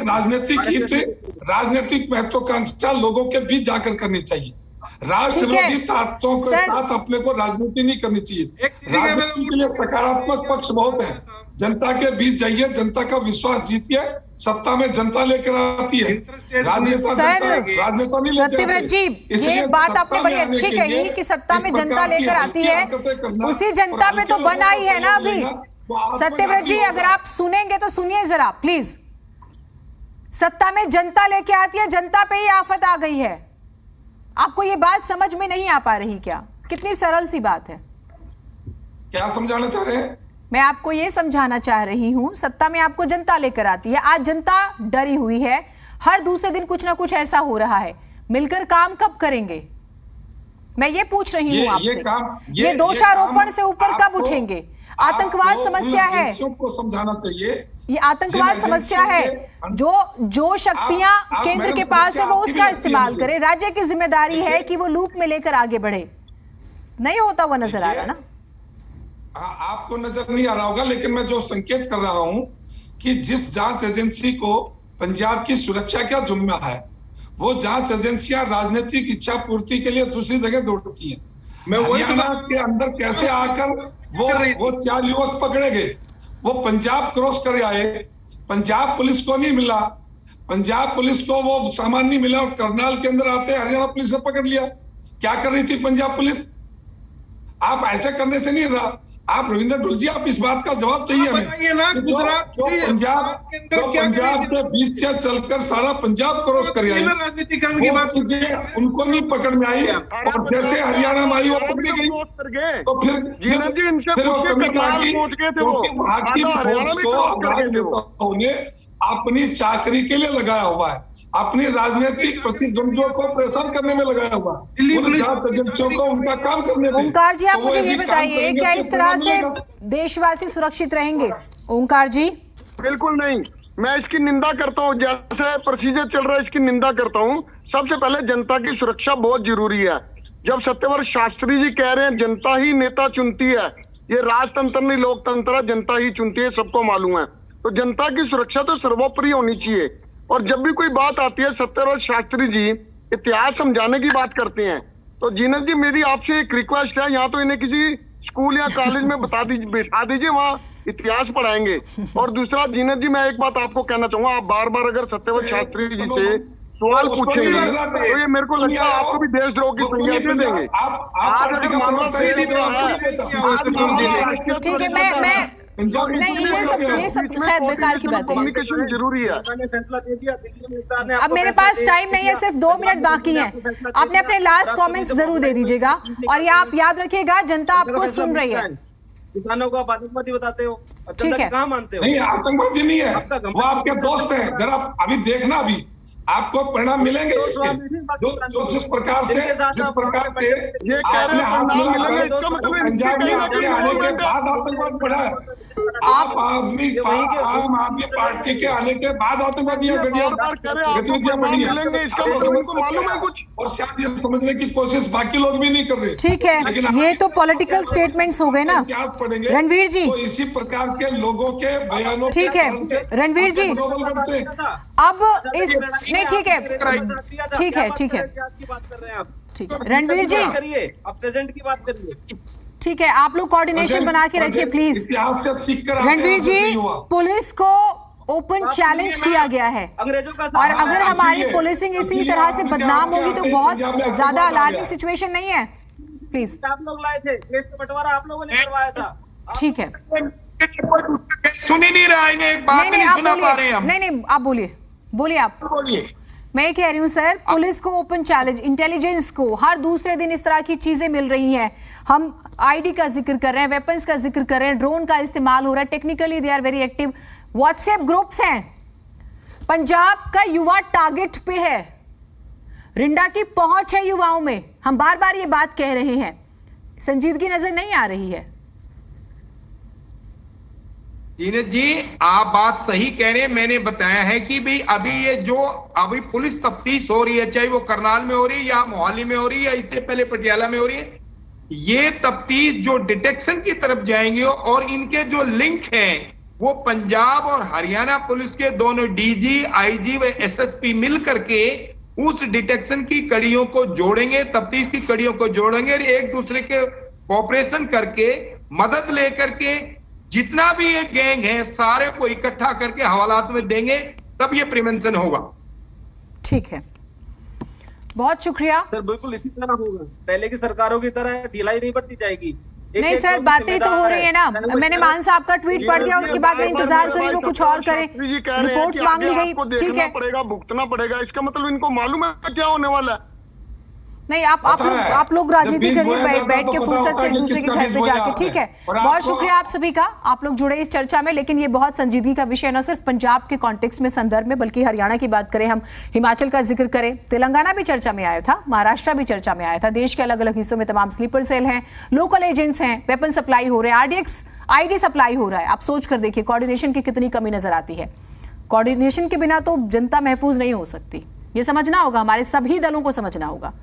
[SPEAKER 5] राजनीतिक महत्वाकांक्षा लोगों के बीच जाकर करनी चाहिए। राष्ट्र विरोधी ताकतों के साथ अपने को राजनीति नहीं करनी चाहिए। राजनीति के लिए सकारात्मक पक्ष बहुत है। जनता के बीच जाइए, जनता का विश्वास जीतिए। सत्ता में जनता लेकर आती है, राजनेता नहीं।
[SPEAKER 1] सत्यव्रत जी, ये बात आपने बड़ी अच्छी कही कि सत्ता में जनता लेकर आती है। उसी जनता पे तो बन आई है ना अभी। सत्यव्रत जी, अगर आप सुनेंगे तो सुनिए जरा प्लीज। सत्ता में जनता लेके आती है, जनता पे ही आफत आ गई है। आपको ये बात समझ में नहीं आ पा रही क्या? कितनी सरल सी बात है।
[SPEAKER 5] क्या समझाना चाह रहे हैं?
[SPEAKER 1] मैं आपको ये समझाना चाह रही हूं, सत्ता में आपको जनता लेकर आती है। आज जनता डरी हुई है, हर दूसरे दिन कुछ ना कुछ ऐसा हो रहा है। मिलकर काम कब करेंगे? मैं ये पूछ रही हूं आपसे। ये दोषारोपण से ऊपर कब उठेंगे? आतंकवाद समस्या है,
[SPEAKER 5] को समझाना चाहिए।
[SPEAKER 1] ये आतंकवाद समस्या है। जो शक्तियां केंद्र के पास है वो उसका इस्तेमाल करें। राज्य की जिम्मेदारी है कि वो लूप में लेकर आगे बढ़े। नहीं होता हुआ नजर आ रहा ना।
[SPEAKER 5] आपको नजर नहीं आ रहा होगा, लेकिन मैं जो संकेत कर रहा हूं कि जिस जांच एजेंसी को पंजाब की सुरक्षा का जिम्मा है, वो जांच एजेंसियां राजनीतिक इच्छा पूर्ति के लिए दूसरी जगह दौड़ती हैं। हरियाणा के अंदर कैसे आकर वो 4 युवक पकड़े गए, वो पंजाब क्रॉस कर आए। पंजाब पुलिस को नहीं मिला, पंजाब पुलिस को वो सामान नहीं मिला, और करनाल के अंदर आते हरियाणा पुलिस ने पकड़ लिया। क्या कर रही थी पंजाब पुलिस? आप ऐसे करने से नहीं रहा। आप रविंद्र ढोल जी, आप इस बात का जवाब चाहिए हमें
[SPEAKER 11] ना। गुजरात
[SPEAKER 5] पंजाब के बीच से चलकर सारा पंजाब क्रॉस कर आई,
[SPEAKER 11] राजनीतिकरण की बात
[SPEAKER 5] उनको नहीं पकड़ में आई, और जैसे हरियाणा में आई वो पकड़ी गई, तो फिर वो कमी कहा कि वहां की फोर्स को राजनेताओं ने अपनी चाकरी के लिए लगाया हुआ है, अपनी राजनीतिक प्रतिद्वंदियों को प्रेशर करने में लगाया हुआ है, जांच एजेंसियों को उनका काम करने दें।
[SPEAKER 1] ओंकार जी, आप मुझे ये बताइए, क्या इस तरह से देशवासी सुरक्षित रहेंगे? ओंकार जी,
[SPEAKER 9] बिल्कुल नहीं। मैं इसकी निंदा करता हूँ, जैसे प्रोसीजर चल रहा है इसकी निंदा करता हूँ। सबसे पहले जनता की सुरक्षा बहुत जरूरी है। जब सत्यव्रत शास्त्री जी कह रहे हैं जनता ही नेता चुनती है, ये राजतंत्र नहीं लोकतंत्र है, जनता ही चुनती है, सबको मालूम है। तो जनता की सुरक्षा तो सर्वोपरि होनी चाहिए। और जब भी कोई बात आती है, सत्यव्रत शास्त्री जी इतिहास समझाने की बात करते हैं, तो जीनत जी मेरी आपसे एक रिक्वेस्ट है, यहाँ तो इन्हें किसी स्कूल या कॉलेज में बैठा दीजिए, वहाँ इतिहास पढ़ाएंगे। और दूसरा जीनत जी, मैं एक बात आपको कहना चाहूंगा, आप बार बार अगर सत्यव्रत शास्त्री जी से सवाल पूछेंगे तो ये मेरे को लगता है आपको भी देशद्रोह की संज्ञा दे देंगे।
[SPEAKER 1] ठीक है, नहीं, ये सब खैर बेकार की बात है।
[SPEAKER 9] कम्युनिकेशन जरूरी है।
[SPEAKER 1] अब मेरे पास टाइम नहीं है, सिर्फ 2 मिनट बाकी हैं। आपने अपने लास्ट कमेंट्स जरूर दे दीजिएगा, और ये आप याद रखिएगा, जनता आपको सुन रही है।
[SPEAKER 10] किसानों को आप आतंकवादी बताते हो,
[SPEAKER 1] ठीक है,
[SPEAKER 10] कहाँ मानते हो?
[SPEAKER 5] नहीं, आतंकवादी नहीं है, वो आपके दोस्त हैं। जरा अभी देखना, अभी आपको परिणाम मिलेंगे जो जिस प्रकार से आपने हाथ मिलाकर पंजाब में आपके आने के बाद आतंकवाद बढ़ा है। आम आदमी पार्टी के आने के बाद आतंकवादियां गतिविधियां बढ़ी है, और शायद ये समझने की कोशिश बाकी लोग भी नहीं कर रहे।
[SPEAKER 1] ठीक है, ये तो पॉलिटिकल स्टेटमेंट्स हो गए ना रणवीर जी।
[SPEAKER 5] तो इसी प्रकार के लोगों के बयानों,
[SPEAKER 1] ठीक है रणवीर जी, अब इस नहीं, ठीक है ठीक है ठीक है ठीक है रणवीर जी,
[SPEAKER 10] आप प्रेजेंट की बात करिए।
[SPEAKER 1] ठीक है, आप लोग कोऑर्डिनेशन बना के रखिए प्लीज। रणवीर जी, पुलिस को ओपन चैलेंज किया गया है, और अगर हमारी पुलिसिंग इसी तरह से बदनाम होगी तो बहुत ज्यादा अलार्मिंग सिचुएशन नहीं है। प्लीज,
[SPEAKER 10] आप लोग लाए थे, केस का बंटवारा आप लोगों ने करवाया था।
[SPEAKER 1] ठीक है,
[SPEAKER 8] सुन ही नहीं रहा, इन्हें एक बात नहीं सुना पा रहे हैं हम।
[SPEAKER 1] नहीं, आप बोलिए आप
[SPEAKER 8] बोलिए।
[SPEAKER 1] मैं कह रही हूँ सर, पुलिस को ओपन चैलेंज, इंटेलिजेंस को हर दूसरे दिन इस तरह की चीजें मिल रही हैं। हम आईडी का जिक्र कर रहे हैं, वेपन्स का जिक्र कर रहे हैं, ड्रोन का इस्तेमाल हो रहा है, technically they are very active. WhatsApp groups हैं, पंजाब का युवा टारगेट पे है, रिंडा की पहुंच है युवाओं में। हम बार बार ये बात कह रहे हैं, संजीदगी नजर नहीं आ रही है।
[SPEAKER 8] जीनत जी, आप बात सही कह रहे हैं। मैंने बताया है कि भाई अभी ये जो अभी पुलिस तफ्तीश हो रही है, चाहे वो करनाल में हो रही है या मोहाली में हो रही है या इससे पहले पटियाला में हो रही है, ये तफ्तीश जो डिटेक्शन की तरफ जाएंगे और इनके जो लिंक हैं वो पंजाब और हरियाणा पुलिस के दोनों डीजी, आईजी व एसएसपी मिल करके उस डिटेक्शन की कड़ियों को जोड़ेंगे, तफ्तीश की कड़ियों को जोड़ेंगे और एक दूसरे के कोऑपरेशन करके, मदद लेकर के जितना भी ये गैंग है सारे को इकट्ठा करके हवालात में देंगे, तब ये प्रिवेंशन होगा।
[SPEAKER 1] ठीक है, बहुत शुक्रिया
[SPEAKER 10] सर। बिल्कुल इसी तरह होगा, पहले की सरकारों की तरह ढिलाई नहीं बरती जाएगी।
[SPEAKER 1] नहीं सर, बातें तो हो रही है ना। मैंने मान साहब का ट्वीट पढ़ दिया, उसके बाद मैं इंतजार करी वो कुछ और करें, रिपोर्ट्स मांग ली गई। ठीक है,
[SPEAKER 9] भुगतना पड़ेगा, इसका मतलब इनको मालूम है क्या होने वाला है।
[SPEAKER 1] नहीं, आप लोग राजनीति करिए बैठ के फुर्सत से एक दूसरे के घर पे जाके। ठीक है, बहुत शुक्रिया आप सभी का, आप लोग जुड़े इस चर्चा में। लेकिन ये बहुत संजीदगी का विषय, न सिर्फ पंजाब के कॉन्टेक्स्ट में, संदर्भ में, बल्कि हरियाणा की बात करें, हम हिमाचल का जिक्र करें, तेलंगाना भी चर्चा में आया था, महाराष्ट्र भी चर्चा में आया था। देश के अलग अलग हिस्सों में तमाम स्लीपर सेल हैं, लोकल एजेंट्स हैं, वेपन सप्लाई हो रहे हैं, आरडीएक्स आईडी सप्लाई हो रहा है। आप सोच कर देखिए कोऑर्डिनेशन की कितनी कमी नजर आती है। कोऑर्डिनेशन के बिना तो जनता महफूज नहीं हो सकती, ये समझना होगा, हमारे सभी दलों को समझना होगा।